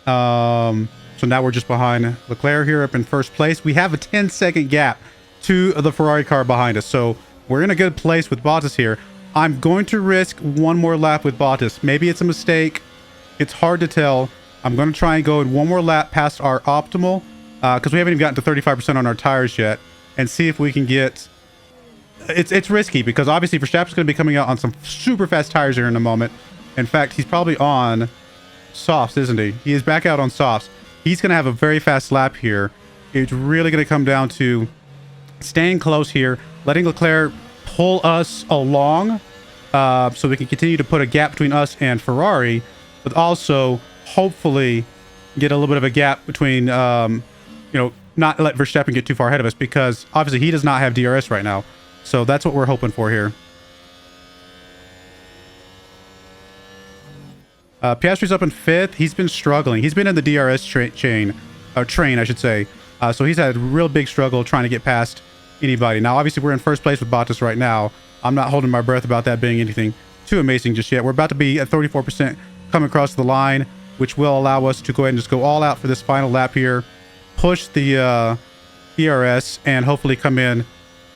So now we're just behind Leclerc here up in first place. We have a 10-second gap to the Ferrari car behind us, so we're in a good place with Bottas here. I'm going to risk one more lap with Bottas. Maybe it's a mistake. It's hard to tell. I'm going to try and go in one more lap past our optimal, because we haven't even gotten to 35% on our tires yet, and see if we can get... It's risky, because obviously Verstappen's going to be coming out on some super fast tires here in a moment. In fact, he's probably on softs, isn't he? He is back out on softs. He's going to have a very fast lap here. It's really going to come down to staying close here, letting Leclerc pull us along, so we can continue to put a gap between us and Ferrari, but also hopefully get a little bit of a gap between, not let Verstappen get too far ahead of us, because obviously he does not have DRS right now. So that's what we're hoping for here. Piastri's up in 5th. He's been struggling. He's been in the DRS train, I should say. So he's had a real big struggle trying to get past anybody. Now, obviously, we're in first place with Bottas right now. I'm not holding my breath about that being anything too amazing just yet. We're about to be at 34% coming across the line, which will allow us to go ahead and just go all out for this final lap here, push the ERS, and hopefully come in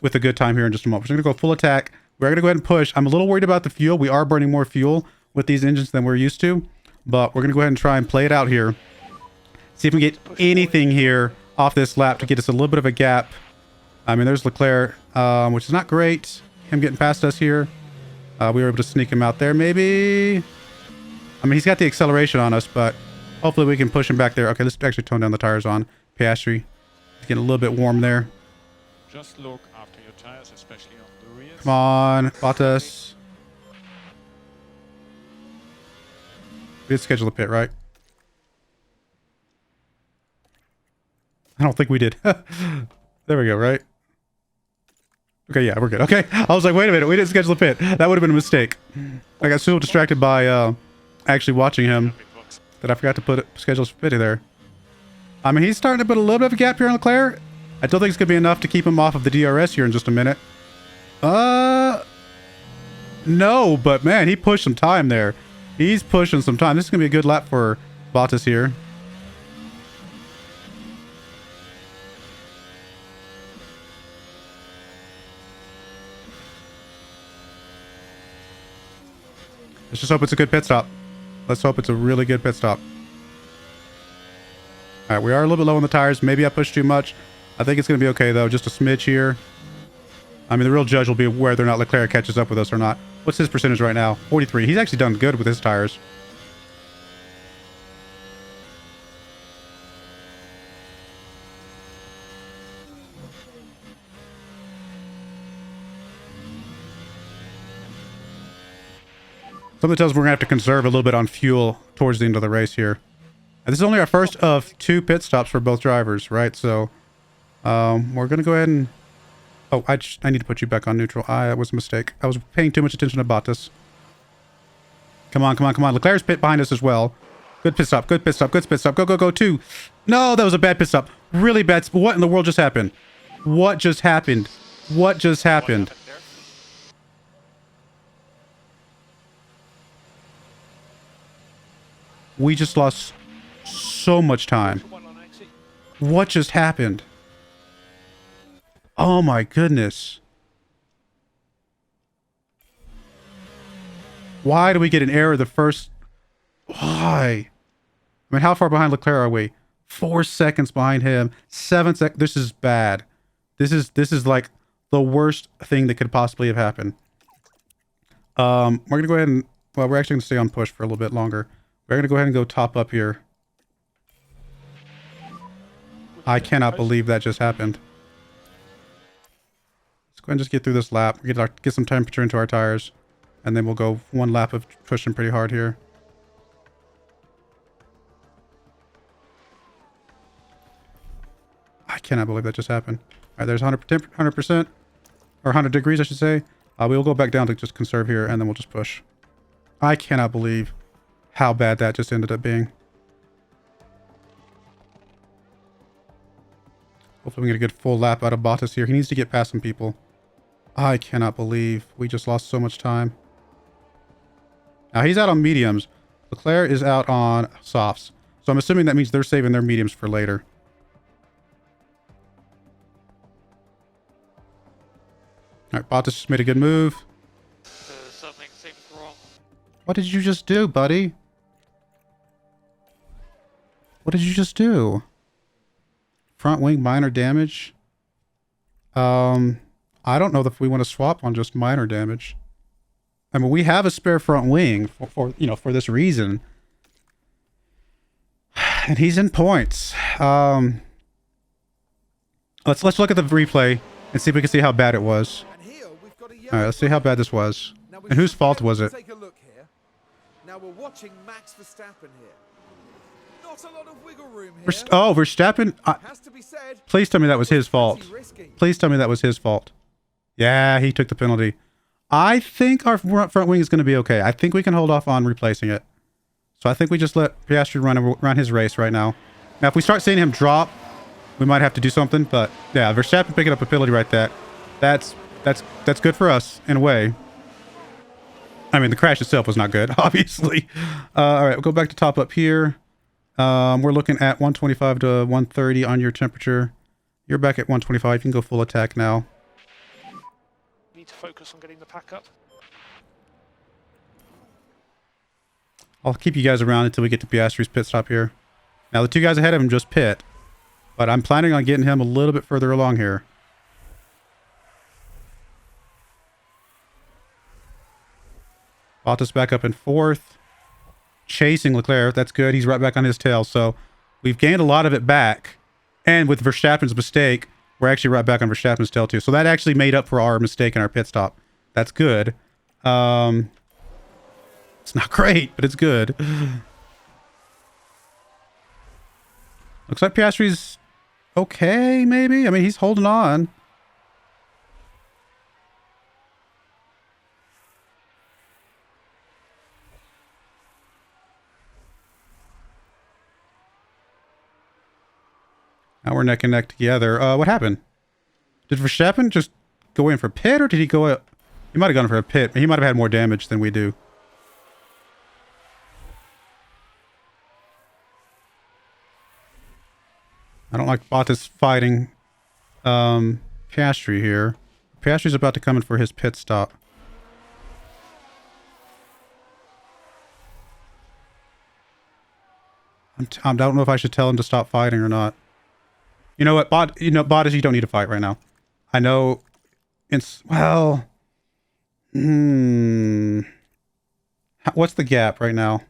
with a good time here in just a moment. We're going to go full attack. We're going to go ahead and push. I'm a little worried about the fuel. We are burning more fuel with these engines than we're used to, but we're going to go ahead and try and play it out here. See if we can get anything here off this lap to get us a little bit of a gap. I mean, there's Leclerc, which is not great. Him getting past us here. We were able to sneak him out there, maybe. I mean, he's got the acceleration on us, but hopefully we can push him back there. Okay, let's actually tone down the tires on Piastri. It's getting a little bit warm there. Just look after your tires, especially on the rears. Come on, Bottas. We did schedule a pit, right? I don't think we did. There we go, right? Okay, yeah, we're good. Okay, I was like, wait a minute, we didn't schedule a pit. That would have been a mistake. I got so distracted by actually watching him that I forgot to schedule a pit there. I mean, he's starting to put a little bit of a gap here on Leclerc. I don't think it's going to be enough to keep him off of the DRS here in just a minute. No, but man, he pushed some time there. He's pushing some time. This is going to be a good lap for Bottas here. Let's just hope it's a good pit stop. Let's hope it's a really good pit stop. All right, we are a little bit low on the tires. Maybe I pushed too much. I think it's going to be okay, though. Just a smidge here. I mean, the real judge will be whether or not Leclerc catches up with us or not. What's his percentage right now? 43. He's actually done good with his tires. Something tells me we're going to have to conserve a little bit on fuel towards the end of the race here. And this is only our first of 2 pit stops for both drivers, right? So we're going to go ahead and... Oh, I need to put you back on neutral. That was a mistake. I was paying too much attention to Bottas. Come on, come on, come on. Leclerc's pit behind us as well. Good pit stop, good pit stop, good pit stop. Go, go, go, 2. No, that was a bad pit stop. Really bad. What in the world just happened? What just happened? What just happened? We just lost so much time. What just happened? Oh my goodness. Why do we get an error the first... Why? I mean, how far behind Leclerc are we? 4 seconds behind him. 7 seconds. This is bad. This is like the worst thing that could possibly have happened. We're going to go ahead and... Well, we're actually going to stay on push for a little bit longer. We're going to go ahead and go top up here. I cannot believe that just happened. Let's go ahead and just get through this lap. Get some temperature into our tires. And then we'll go one lap of pushing pretty hard here. I cannot believe that just happened. All right, there's 100%, or 100 degrees, I should say. We'll go back down to just conserve here, and then we'll just push. I cannot believe how bad that just ended up being. Hopefully we get a good full lap out of Bottas here. He needs to get past some people. I cannot believe we just lost so much time. Now he's out on mediums. Leclerc is out on softs. So I'm assuming that means they're saving their mediums for later. All right, Bottas just made a good move. Something seems wrong. What did you just do, buddy? What did you just do? Front wing minor damage. I don't know if we want to swap on just minor damage. I mean, we have a spare front wing for this reason. And he's in points. Let's look at the replay and see if we can see how bad it was. All right, let's see how bad this was. And whose fault was it? Take a look here. Now we're watching Max Verstappen here. Not a lot of wiggle room here. Verstappen. Has to be said. Please tell me that was his fault. Please tell me that was his fault. Yeah, he took the penalty. I think our front wing is going to be okay. I think we can hold off on replacing it. So I think we just let Piastri run his race right now. Now, if we start seeing him drop, we might have to do something. But yeah, Verstappen picking up a penalty right there. That's good for us in a way. I mean, the crash itself was not good, obviously. All right, we'll go back to top up here. We're looking at 125 to 130 on your temperature. You're back at 125. You can go full attack now. Need to focus on getting the pack up. I'll keep you guys around until we get to Piastri's pit stop here. Now, the two guys ahead of him just pit. But I'm planning on getting him a little bit further along here. Bottas back up in fourth. Chasing Leclerc. That's good. He's right back on his tail. So we've gained a lot of it back. And with Verstappen's mistake, we're actually right back on Verstappen's tail too. So that actually made up for our mistake in our pit stop. That's good. It's not great, but it's good. Looks like Piastri's okay, maybe? I mean, he's holding on. Now we're neck and neck together. What happened? Did Verstappen just go in for pit, or did he go out? He might have gone for a pit. He might have had more damage than we do. I don't like Bottas fighting Piastri here. Piastri's about to come in for his pit stop. I don't know if I should tell him to stop fighting or not. You know what, Bottas, you don't need to fight right now. I know it's, well, what's the gap right now?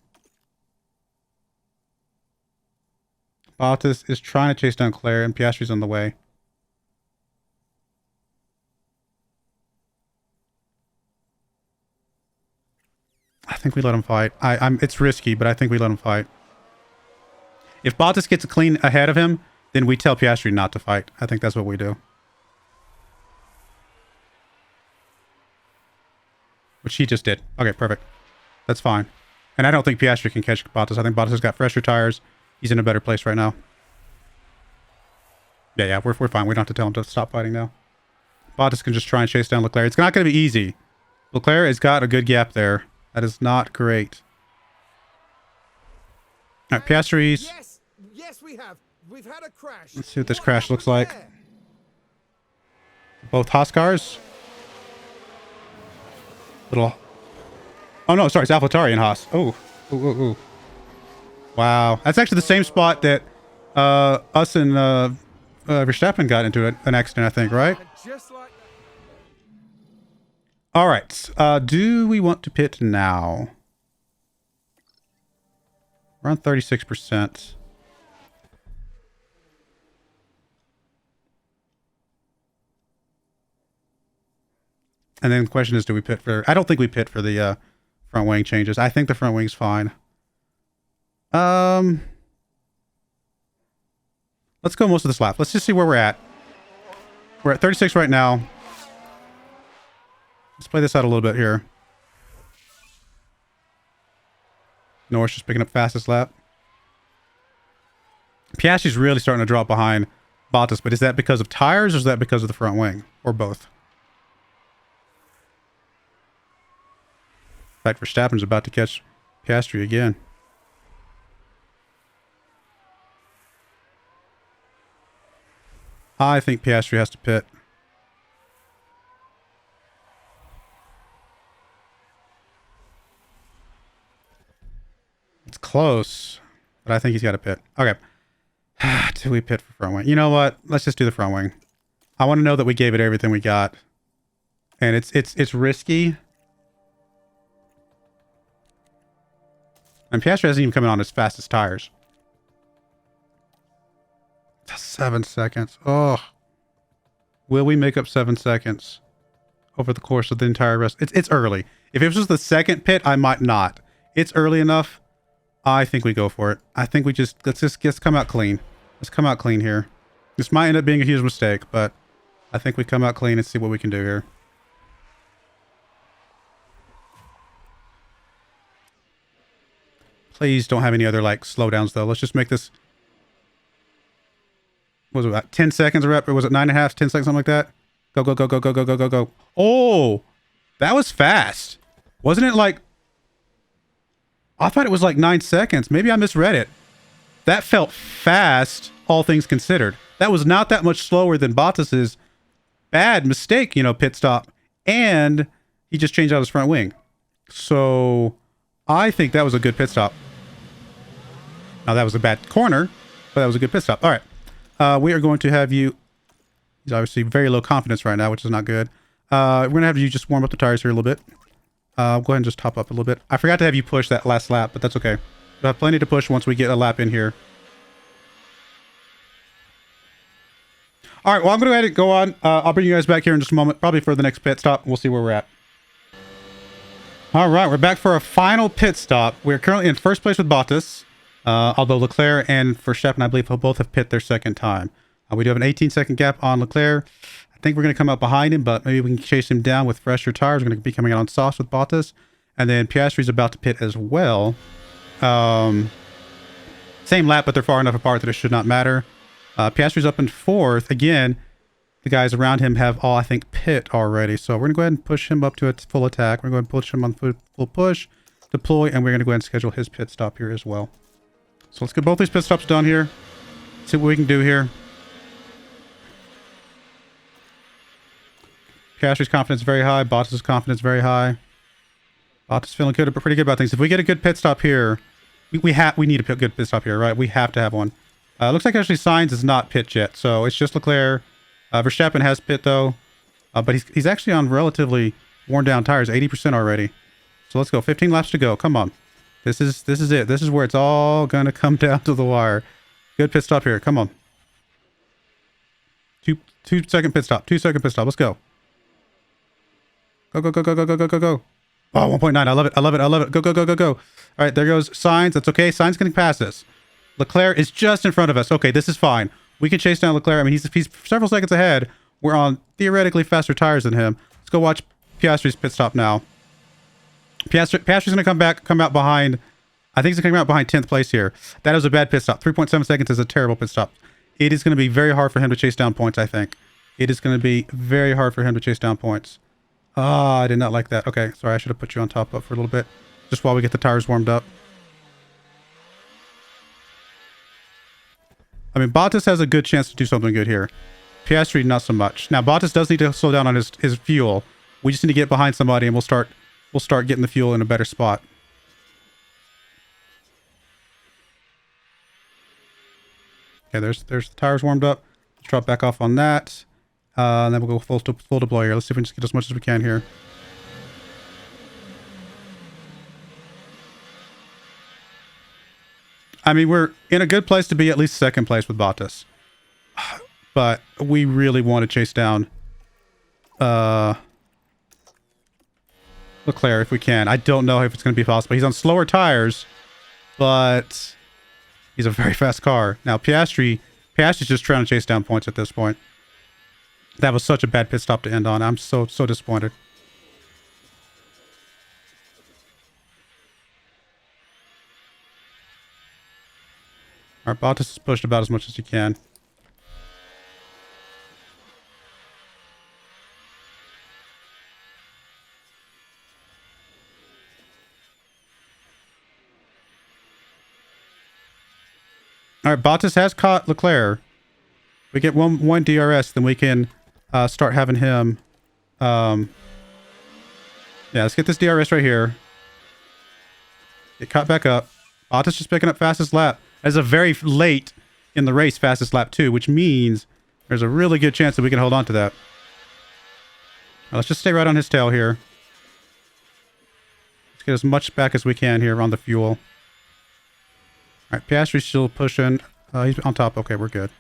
Bottas is trying to chase down Claire, and Piastri's on the way. I think we let him fight. It's risky, but I think we let him fight. If Bottas gets a clean ahead of him, then we tell Piastri not to fight. I think that's what we do. Which he just did. Okay, perfect. That's fine. And I don't think Piastri can catch Bottas. I think Bottas has got fresher tires. He's in a better place right now. Yeah, we're fine. We don't have to tell him to stop fighting now. Bottas can just try and chase down Leclerc. It's not going to be easy. Leclerc has got a good gap there. That is not great. All right, Piastri's. Yes, we have. We've had a crash. Let's see what this crash looks like. Both Haas cars. Little. Oh no, sorry, it's AlphaTauri and Haas. Oh, ooh. Wow, that's actually the same spot that us and Verstappen got into an accident, I think, right? All right. Do we want to pit now? We're on 36%. And then the question is, do we pit for... I don't think we pit for the front wing changes. I think the front wing's fine. Let's go most of this lap. Let's just see where we're at. We're at 36 right now. Let's play this out a little bit here. Norris just picking up fastest lap. Piastri's really starting to drop behind Bottas, but is that because of tires or is that because of the front wing? Or both? In fact, Verstappen's about to catch Piastri again. I think Piastri has to pit. It's close, but I think he's got to pit. Okay. Do we pit for front wing? You know what? Let's just do the front wing. I want to know that we gave it everything we got. And it's risky. And Piastri hasn't even come in on his fastest tires. 7 seconds. Oh. Will we make up 7 seconds over the course of the entire rest? It's early. If it was just the second pit, I might not. It's early enough. I think we go for it. I think we let's come out clean. Let's come out clean here. This might end up being a huge mistake, but I think we come out clean and see what we can do here. Please don't have any other like slowdowns though. Let's just make this. What was it, about 10 seconds a rep, or was it 9.5, 10 seconds, something like that? Go, go, go, go, go, go, go, go, go. Oh, that was fast. Wasn't it like... I thought it was like 9 seconds. Maybe I misread it. That felt fast, all things considered. That was not that much slower than Bottas's bad mistake, you know, pit stop. And he just changed out his front wing. So I think that was a good pit stop. Now that was a bad corner, but that was a good pit stop. All right. We are going to have you... He's obviously very low confidence right now, which is not good. We're going to have you just warm up the tires here a little bit. Go ahead and just top up a little bit. I forgot to have you push that last lap, but that's okay. We'll have plenty to push once we get a lap in here. All right, well, I'm going to go ahead and go on. I'll bring you guys back here in just a moment, probably for the next pit stop. We'll see where we're at. All right, we're back for a final pit stop. We're currently in first place with Bottas. Although Leclerc and Verstappen, I believe, will both have pit their second time. We do have an 18-second gap on Leclerc. I think we're going to come up behind him, but maybe we can chase him down with fresher tires. We're going to be coming out on softs with Bottas. And then Piastri's about to pit as well. Same lap, but they're far enough apart that it should not matter. Piastri's up in fourth. Again, the guys around him have all, I think, pit already. So we're going to go ahead and push him up to a full attack. We're going to go ahead and push him on full push, deploy, and we're going to go ahead and schedule his pit stop here as well. So let's get both these pit stops done here. See what we can do here. Piastri's confidence very high. Bottas' confidence very high. Bottas feeling good, but pretty good about things. If we get a good pit stop here, we need a good pit stop here, right? We have to have one. Looks like actually Sainz is not pit yet, so it's just Leclerc. Verstappen has pit though, but he's actually on relatively worn down tires, 80% already. So let's go. 15 laps to go. Come on. This is it. This is where it's all gonna come down to the wire. Good pit stop here. Come on. 2-second pit stop. 2-second pit stop. Let's go. Go, go, go, go, go, go, go, go, go. Oh, 1.9. I love it. I love it. I love it. Go, go, go, go, go. All right, there goes Sainz. That's okay. Sainz can pass this. Leclerc is just in front of us. Okay, this is fine. We can chase down Leclerc. I mean, he's several seconds ahead. We're on theoretically faster tires than him. Let's go watch Piastri's pit stop now. Piastri's going to come out behind. I think he's going to come out behind 10th place here. That is a bad pit stop. 3.7 seconds is a terrible pit stop. It is going to be very hard for him to chase down points, I think. It is going to be very hard for him to chase down points. Ah, I did not like that. Okay, sorry, I should have put you on top up for a little bit. Just while we get the tires warmed up. I mean, Bottas has a good chance to do something good here. Piastri, not so much. Now, Bottas does need to slow down on his fuel. We just need to get behind somebody and we'll start getting the fuel in a better spot. Okay, there's the tires warmed up. Let's drop back off on that. And then we'll go full deploy here. Let's see if we can just get as much as we can here. I mean, we're in a good place to be at least second place with Bottas. But we really want to chase down Leclerc if we can. I don't know if it's going to be possible. He's on slower tires, but he's a very fast car. Now, Piastri's just trying to chase down points at this point. That was such a bad pit stop to end on. I'm so disappointed. All right, Bottas is pushed about as much as he can. All right, Bottas has caught Leclerc. We get one DRS, then we can start having him. Yeah, let's get this DRS right here. Get caught back up. Bottas just picking up fastest lap. That's a very late in the race fastest lap too, which means there's a really good chance that we can hold on to that. Now, let's just stay right on his tail here. Let's get as much back as we can here on the fuel. All right, Piastri's still pushing. He's on top. Okay, we're good.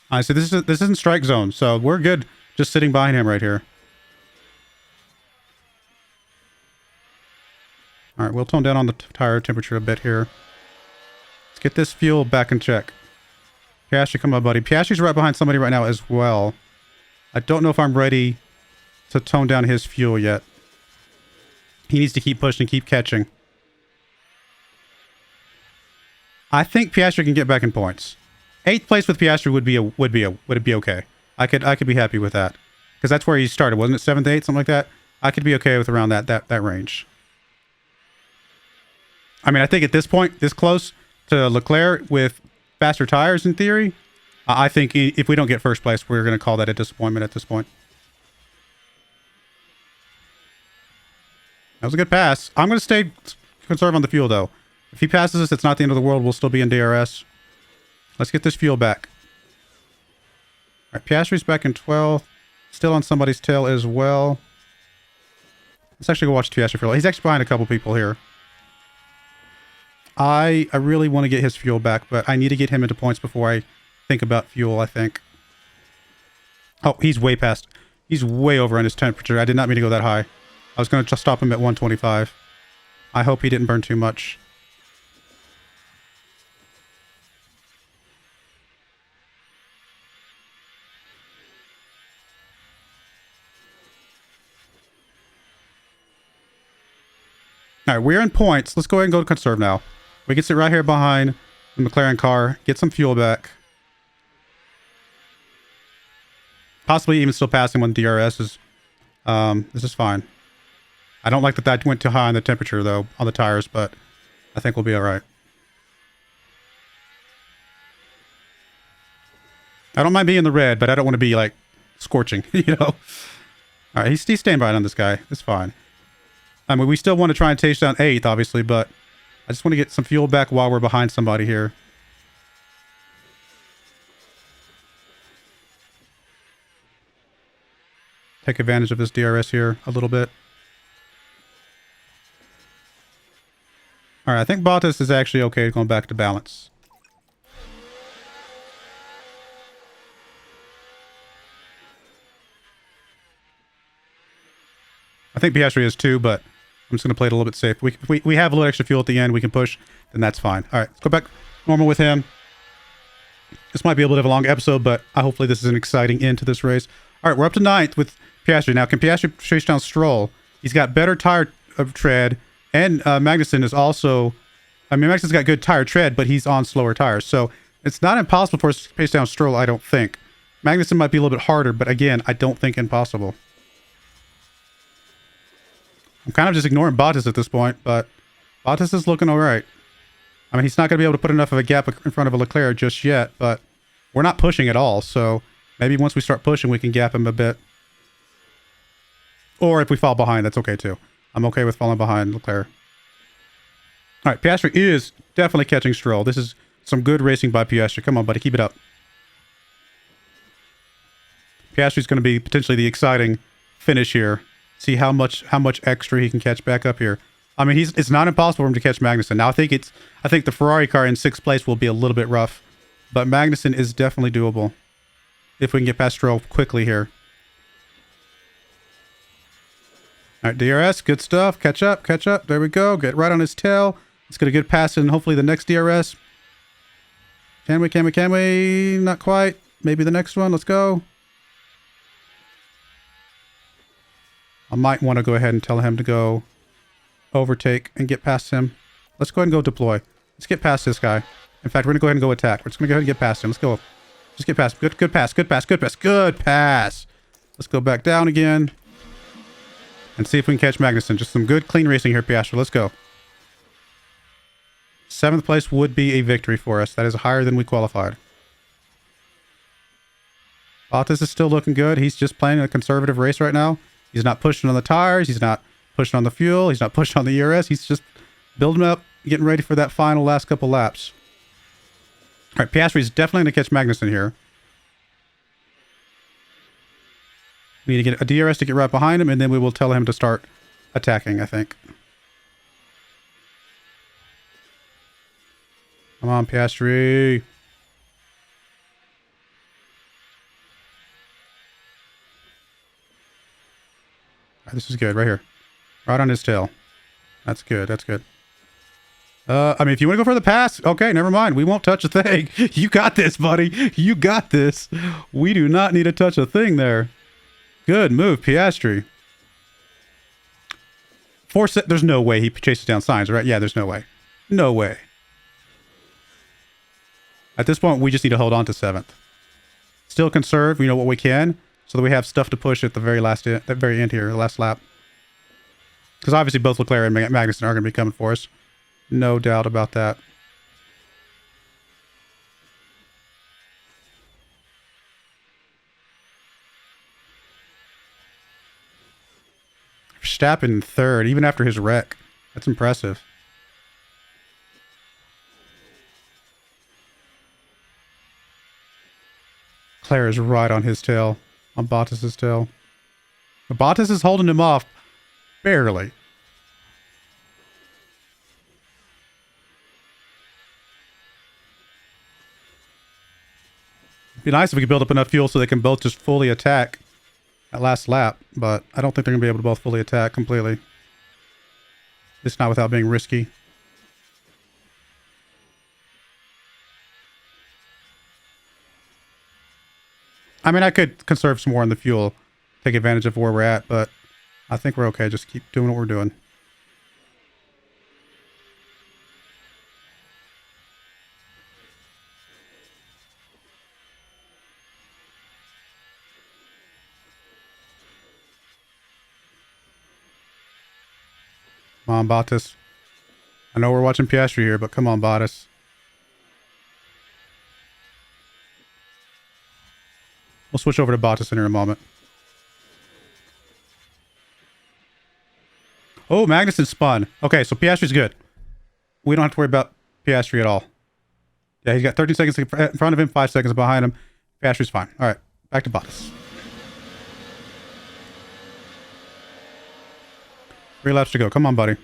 All right, so this isn't strike zone, so we're good just sitting behind him right here. All right, we'll tone down on the tire temperature a bit here. Let's get this fuel back in check. Piastri, come on, buddy. Piastri's right behind somebody right now as well. I don't know if I'm ready to tone down his fuel yet. He needs to keep pushing, keep catching. I think Piastri can get back in points. 8th place with Piastri would be okay. I could be happy with that, because that's where he started, wasn't it? 7th, 8th, something like that. I could be okay with around that range. I mean, I think at this point, this close to Leclerc with faster tires, in theory, I think if we don't get first place, we're going to call that a disappointment at this point. That was a good pass. I'm going to stay conservative on the fuel, though. If he passes us, it's not the end of the world. We'll still be in DRS. Let's get this fuel back. All right, Piastri's back in 12th. Still on somebody's tail as well. Let's actually go watch Piastri for a little. He's actually behind a couple people here. I really want to get his fuel back, but I need to get him into points before I think about fuel, I think. Oh, he's way past. He's way over on his temperature. I did not mean to go that high. I was going to just stop him at 125. I hope he didn't burn too much. All right, we're in points. Let's go ahead and go to conserve now. We can sit right here behind the McLaren car, get some fuel back. Possibly even still passing when DRS is. This is fine. I don't like that went too high on the temperature, though, on the tires, but I think we'll be all right. I don't mind being in the red, but I don't want to be, like, scorching, you know? All right, he's staying behind on this guy. It's fine. I mean, we still want to try and chase down 8th, obviously, but I just want to get some fuel back while we're behind somebody here. Take advantage of this DRS here a little bit. All right, I think Bottas is actually okay going back to balance. I think Piastri is too, but I'm just going to play it a little bit safe. We have a little extra fuel at the end. We can push, then that's fine. All right, let's go back normal with him. This might be a little bit of a long episode, but hopefully this is an exciting end to this race. All right, we're up to 9th with Piastri. Now, can Piastri chase down Stroll? He's got better tire tread, and Magnussen is also... I mean, Magnussen's got good tire tread, but he's on slower tires. So it's not impossible for us to chase down Stroll, I don't think. Magnussen might be a little bit harder, but again, I don't think impossible. I'm kind of just ignoring Bottas at this point, but Bottas is looking all right. I mean, he's not going to be able to put enough of a gap in front of a Leclerc just yet, but we're not pushing at all. So maybe once we start pushing, we can gap him a bit. Or if we fall behind, that's okay too. I'm okay with falling behind Leclerc. All right, Piastri is definitely catching Stroll. This is some good racing by Piastri. Come on, buddy, keep it up. Piastri's going to be potentially the exciting finish here. See how much extra he can catch back up here. I mean, it's not impossible for him to catch Magnussen. Now, I think the Ferrari car in 6th place will be a little bit rough, but Magnussen is definitely doable if we can get past Stroll quickly here. All right, DRS, good stuff. Catch up, catch up. There we go. Get right on his tail. Let's get a good pass in, hopefully the next DRS. Can we? Not quite. Maybe the next one. Let's go. I might want to go ahead and tell him to go overtake and get past him. Let's go ahead and go deploy. Let's get past this guy. In fact, we're going to go ahead and go attack. We're just going to go ahead and get past him. Let's go. Just get past him. Good pass. Good pass. Let's go back down again. And see if we can catch Magnussen. Just some good, clean racing here, Piastri. Let's go. 7th place would be a victory for us. That is higher than we qualified. Bottas is still looking good. He's just playing a conservative race right now. He's not pushing on the tires. He's not pushing on the fuel. He's not pushing on the ERS. He's just building up, getting ready for that final last couple laps. All right, Piastri is definitely going to catch Magnussen here. We need to get a DRS to get right behind him, and then we will tell him to start attacking, I think. Come on, Piastri. This is good, right here. Right on his tail. That's good, that's good. I mean, if you want to go for the pass, okay, never mind. We won't touch a thing. You got this, buddy. You got this. We do not need to touch a thing there. Good move, Piastri. There's no way he chases down Sainz, right? Yeah, there's no way. No way. At this point, we just need to hold on to 7th. Still conserve, what we can, so that we have stuff to push at the very end here, the last lap. Because obviously both Leclerc and Magnussen are going to be coming for us. No doubt about that. Verstappen 3rd, even after his wreck. That's impressive. Leclerc is right on his tail, on Bottas's tail. But Bottas is holding him off, barely. It'd be nice if we could build up enough fuel so they can both just fully attack at last lap, but I don't think they're going to be able to both fully attack completely. It's not without being risky. I mean, I could conserve some more on the fuel, take advantage of where we're at, but I think we're okay. Just keep doing what we're doing. Come on, Bottas. I know we're watching Piastri here, but come on, Bottas. We'll switch over to Bottas in here in a moment. Oh, Magnussen spun. Okay, so Piastri's good. We don't have to worry about Piastri at all. Yeah, he's got 13 seconds in front of him, 5 seconds behind him. Piastri's fine. All right, back to Bottas. 3 laps to go. Come on, buddy.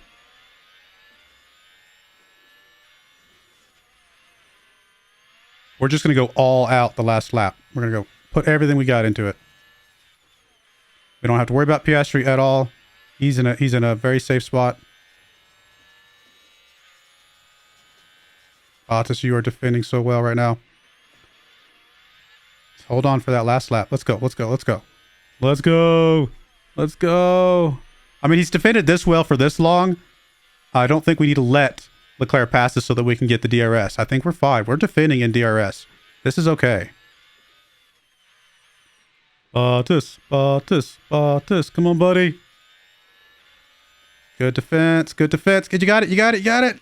We're just going to go all out the last lap. We're going to go put everything we got into it. We don't have to worry about Piastri at all. He's in a very safe spot. Bottas, you are defending so well right now. Let's hold on for that last lap. Let's go. Let's go. Let's go. Let's go. Let's go. I mean, he's defended this well for this long. I don't think we need to let Leclerc pass us so that we can get the DRS. I think we're fine. We're defending in DRS. This is okay. Bottas, Bottas, Bottas. Come on, buddy. Good defense. Good defense. You got it. You got it. You got it.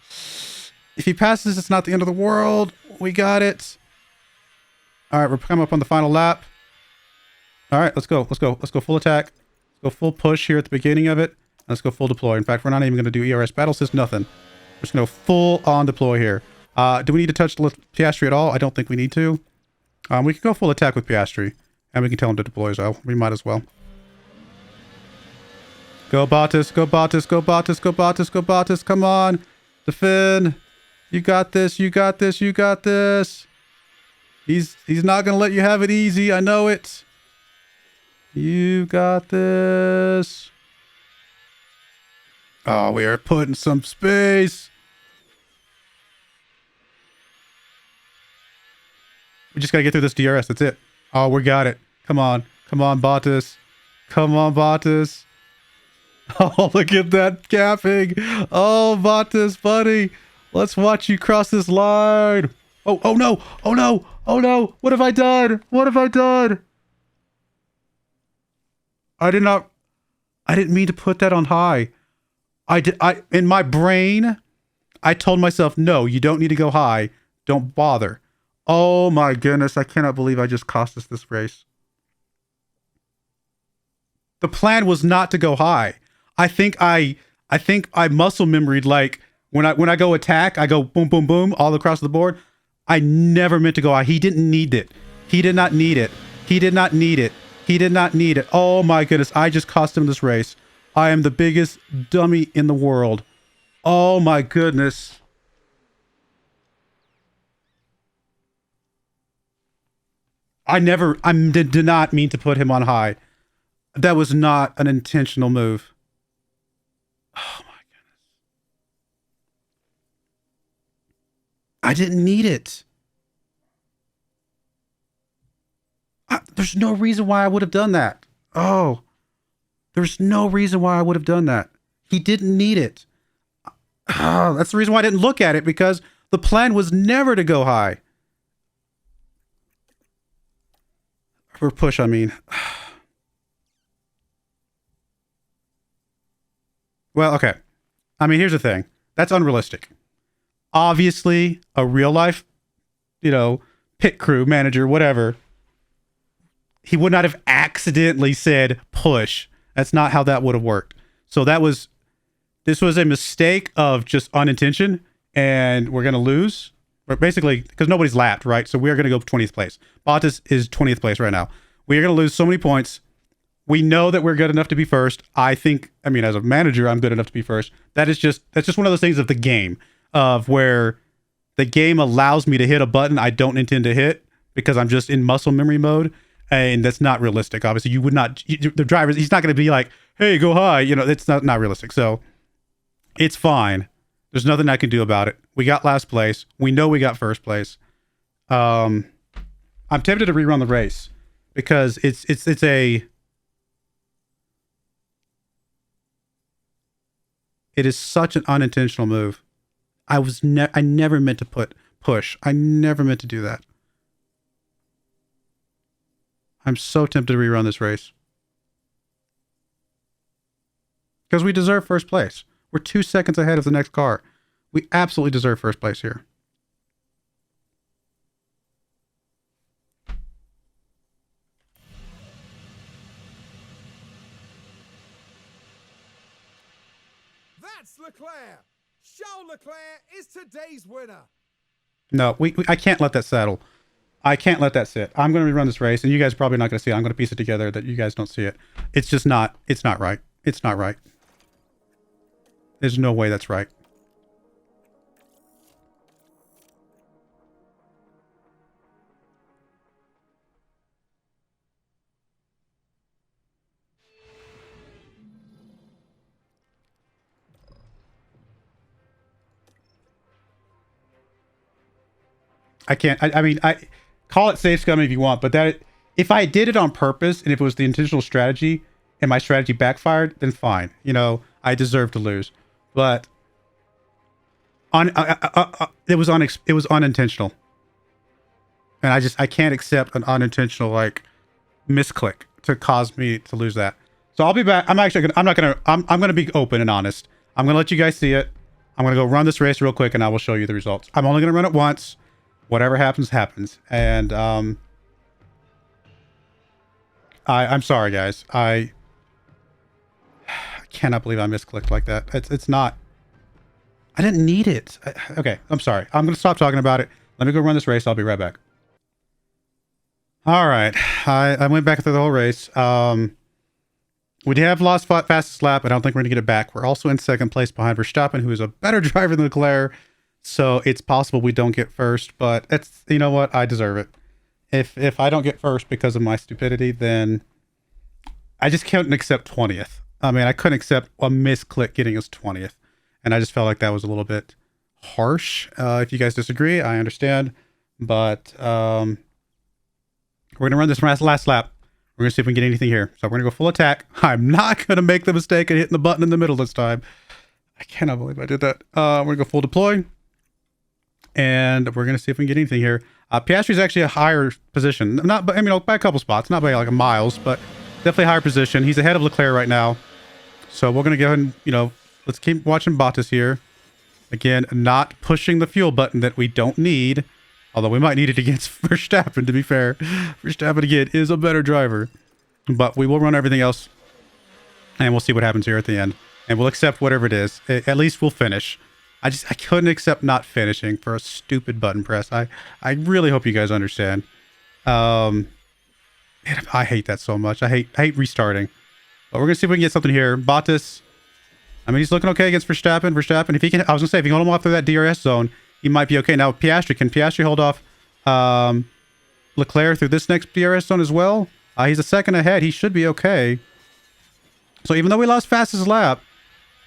If he passes, it's not the end of the world. We got it. All right, we're coming up on the final lap. All right, let's go. Let's go. Let's go full attack. Let's go full push here at the beginning of it. Let's go full deploy. In fact, we're not even going to do ERS battle assist, nothing. We're just going to go full on deploy here. Do we need to touch Piastri at all? I don't think we need to. We can go full attack with Piastri. And we can tell him to deploy as well. We might as well. Go Bottas, go Bottas, go Bottas, go Bottas, go Bottas. Come on. Defend. You got this, you got this, you got this. He's not going to let you have it easy. I know it. You got this. Oh, we are putting some space. We just got to get through this DRS. That's it. Oh, we got it. Come on. Come on, Bottas. Come on, Bottas. Oh, look at that capping. Oh, Bottas, buddy. Let's watch you cross this line. Oh, oh no. Oh no. Oh no. What have I done? What have I done? I didn't mean to put that on high. In my brain, I told myself, no, you don't need to go high. Don't bother. Oh my goodness. I cannot believe I just cost us this race. The plan was not to go high. I think I muscle memoried, like when I go attack, I go boom, boom, boom all across the board. I never meant to go high. He didn't need it. He did not need it. He did not need it. He did not need it. Oh my goodness. I just cost him this race. I am the biggest dummy in the world. Oh my goodness. I did not mean to put him on high. That was not an intentional move. Oh my goodness. I didn't need it. There's no reason why I would have done that. Oh, there's no reason why I would have done that. He didn't need it. Oh, that's the reason why I didn't look at it, because the plan was never to go high. Or push, I mean. Well, okay. I mean, here's the thing. That's unrealistic. Obviously, a real life, pit crew, manager, whatever, he would not have accidentally said push. That's not how that would have worked. So this was a mistake of just unintention, and we're going to lose. But basically, because nobody's lapped, right? So we're going to go 20th place. Bottas is 20th place right now. We are going to lose so many points. We know that we're good enough to be first. As a manager, I'm good enough to be first. That's just one of those things of the game, of where the game allows me to hit a button I don't intend to hit because I'm just in muscle memory mode. And that's not realistic. Obviously, you would not, the driver, he's not going to be like, hey, go high. It's not realistic. So it's fine. There's nothing I can do about it. We got last place. We know we got first place. I'm tempted to rerun the race because it is such an unintentional move. I never meant to push. I never meant to do that. I'm so tempted to rerun this race. Because we deserve first place. We're 2 seconds ahead of the next car. We absolutely deserve first place here. That's Leclerc. Charles Leclerc is today's winner. No, I can't let that settle. I can't let that sit. I'm going to rerun this race, and you guys are probably not going to see it. I'm going to piece it together that you guys don't see it. It's just not, it's not right. It's not right. There's no way that's right. I can't, I call it safe scumming if you want, but if I did it on purpose and if it was the intentional strategy and my strategy backfired, then fine. I deserve to lose. But it was unintentional. And I can't accept an unintentional misclick to cause me to lose that. So I'll be back. I'm going to be open and honest. I'm going to let you guys see it. I'm going to go run this race real quick and I will show you the results. I'm only going to run it once. Whatever happens, happens. And I'm sorry, guys. I cannot believe I misclicked like that. It's not. I didn't need it. Okay, I'm sorry. I'm going to stop talking about it. Let me go run this race. I'll be right back. All right. I went back through the whole race. We have lost fastest lap. I don't think we're going to get it back. We're also in second place behind Verstappen, who is a better driver than Leclerc. So it's possible we don't get first, but it's, you know what? I deserve it. If I don't get first because of my stupidity, then I just couldn't accept 20th. I mean, I couldn't accept a misclick getting us 20th. And I just felt like that was a little bit harsh. If you guys disagree, I understand. But we're going to run this last lap. We're going to see if we can get anything here. So we're going to go full attack. I'm not going to make the mistake of hitting the button in the middle this time. I cannot believe I did that. We're going to go full deploy. And we're going to see if we can get anything here. Piastri's actually a higher position. Not, I mean, by a couple spots. Not by like a miles, but definitely higher position. He's ahead of Leclerc right now. So we're going to go ahead and, you know, let's keep watching Bottas here. Again, not pushing the fuel button that we don't need. Although we might need it against Verstappen, to be fair. Verstappen, again, is a better driver. But we will run everything else. And we'll see what happens here at the end. And we'll accept whatever it is. At least we'll finish. I couldn't accept not finishing for a stupid button press. I really hope you guys understand. Man, I hate that so much. I hate restarting. But we're going to see if we can get something here. Bottas, I mean, he's looking okay against Verstappen. Verstappen, if he can, I was going to say, if he can hold him off through that DRS zone, he might be okay. Now, Piastri, can Piastri hold off Leclerc through this next DRS zone as well? He's a second ahead. He should be okay. So even though we lost fastest lap,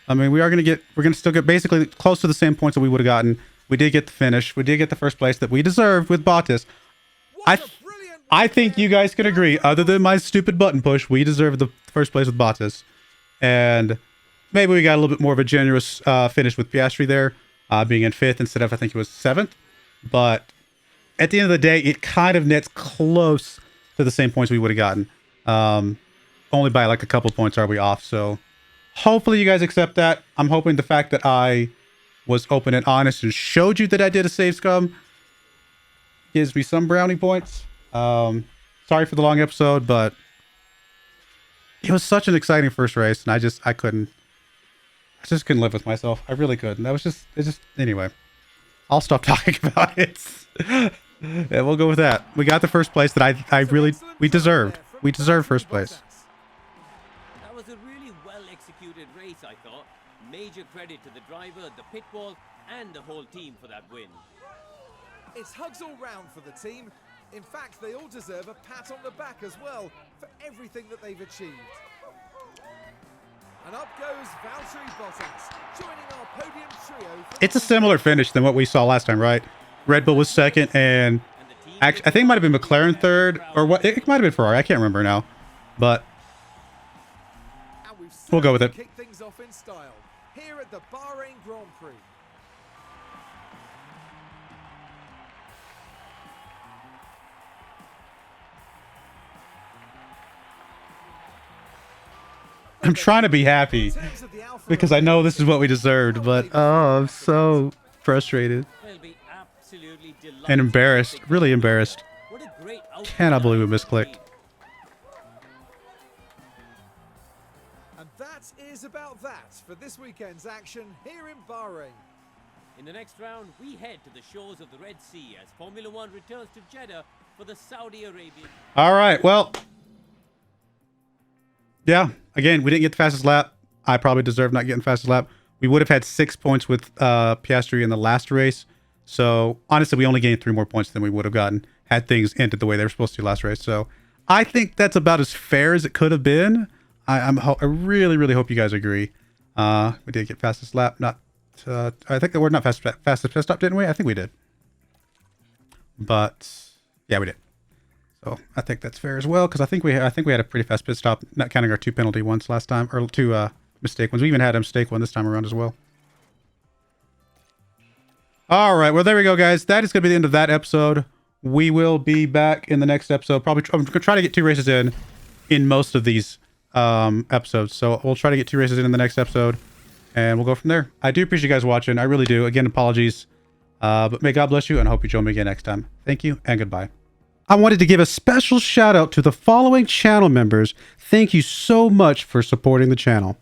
I mean, we're going to still get basically close to the same points that we would have gotten. We did get the finish. We did get the first place that we deserved with Bottas. I think you guys can agree, other than my stupid button push, we deserved the first place with Bottas. And maybe we got a little bit more of a generous finish with Piastri there, being in 5th instead of, I think it was 7th. But at the end of the day, it kind of nets close to the same points we would have gotten. Only by like a couple points are we off, so hopefully you guys accept that. I'm hoping the fact that I was open and honest and showed you that I did a save scum gives me some brownie points. Sorry for the long episode, but it was such an exciting first race, and I just couldn't live with myself. I really couldn't. Anyway, I'll stop talking about it. And we'll go with that. We got the first place that we deserved. We deserved first place. That was a really well-executed race, I thought. Major credit to the driver, the pit wall, and the whole team for that win. It's hugs all round for the team. In fact, they all deserve a pat on the back as well for everything that they've achieved. And up goes Valtteri Bottas, joining our podium trio. It's a similar finish than what we saw last time, right? Red Bull was second, and actually, I think it might have been McLaren third, or what? It might have been Ferrari. I can't remember now, but we'll go with it. Kick things off in style here at the Bahrain Grand Prix. I'm trying to be happy because I know this is what we deserved, but oh, I'm so frustrated and embarrassed, really embarrassed. Cannot believe we misclicked. And that is about that for this weekend's action here in Bahrain. In the next round, we head to the shores of the Red Sea as Formula One returns to Jeddah for the Saudi Arabian. All right, well, yeah, again, we didn't get the fastest lap. I probably deserve not getting fastest lap. We would have had 6 points with Piastri in the last race. So honestly, we only gained 3 more points than we would have gotten had things ended the way they were supposed to last race. So I think that's about as fair as it could have been. I really, really hope you guys agree. We did get fastest lap. I think the word not fastest pit stop, didn't we? I think we did. But yeah, we did. So I think that's fair as well, because I think we had a pretty fast pit stop, not counting our 2 penalty ones last time, or 2 mistake ones. We even had a mistake one this time around as well. All right, well, there we go, guys. That is going to be the end of that episode. We will be back in the next episode. Probably I'm going to try to get 2 races in most of these episodes. So we'll try to get 2 races in the next episode, and we'll go from there. I do appreciate you guys watching. I really do. Again, apologies. But may God bless you, and I hope you join me again next time. Thank you, and goodbye. I wanted to give a special shout out to the following channel members. Thank you so much for supporting the channel.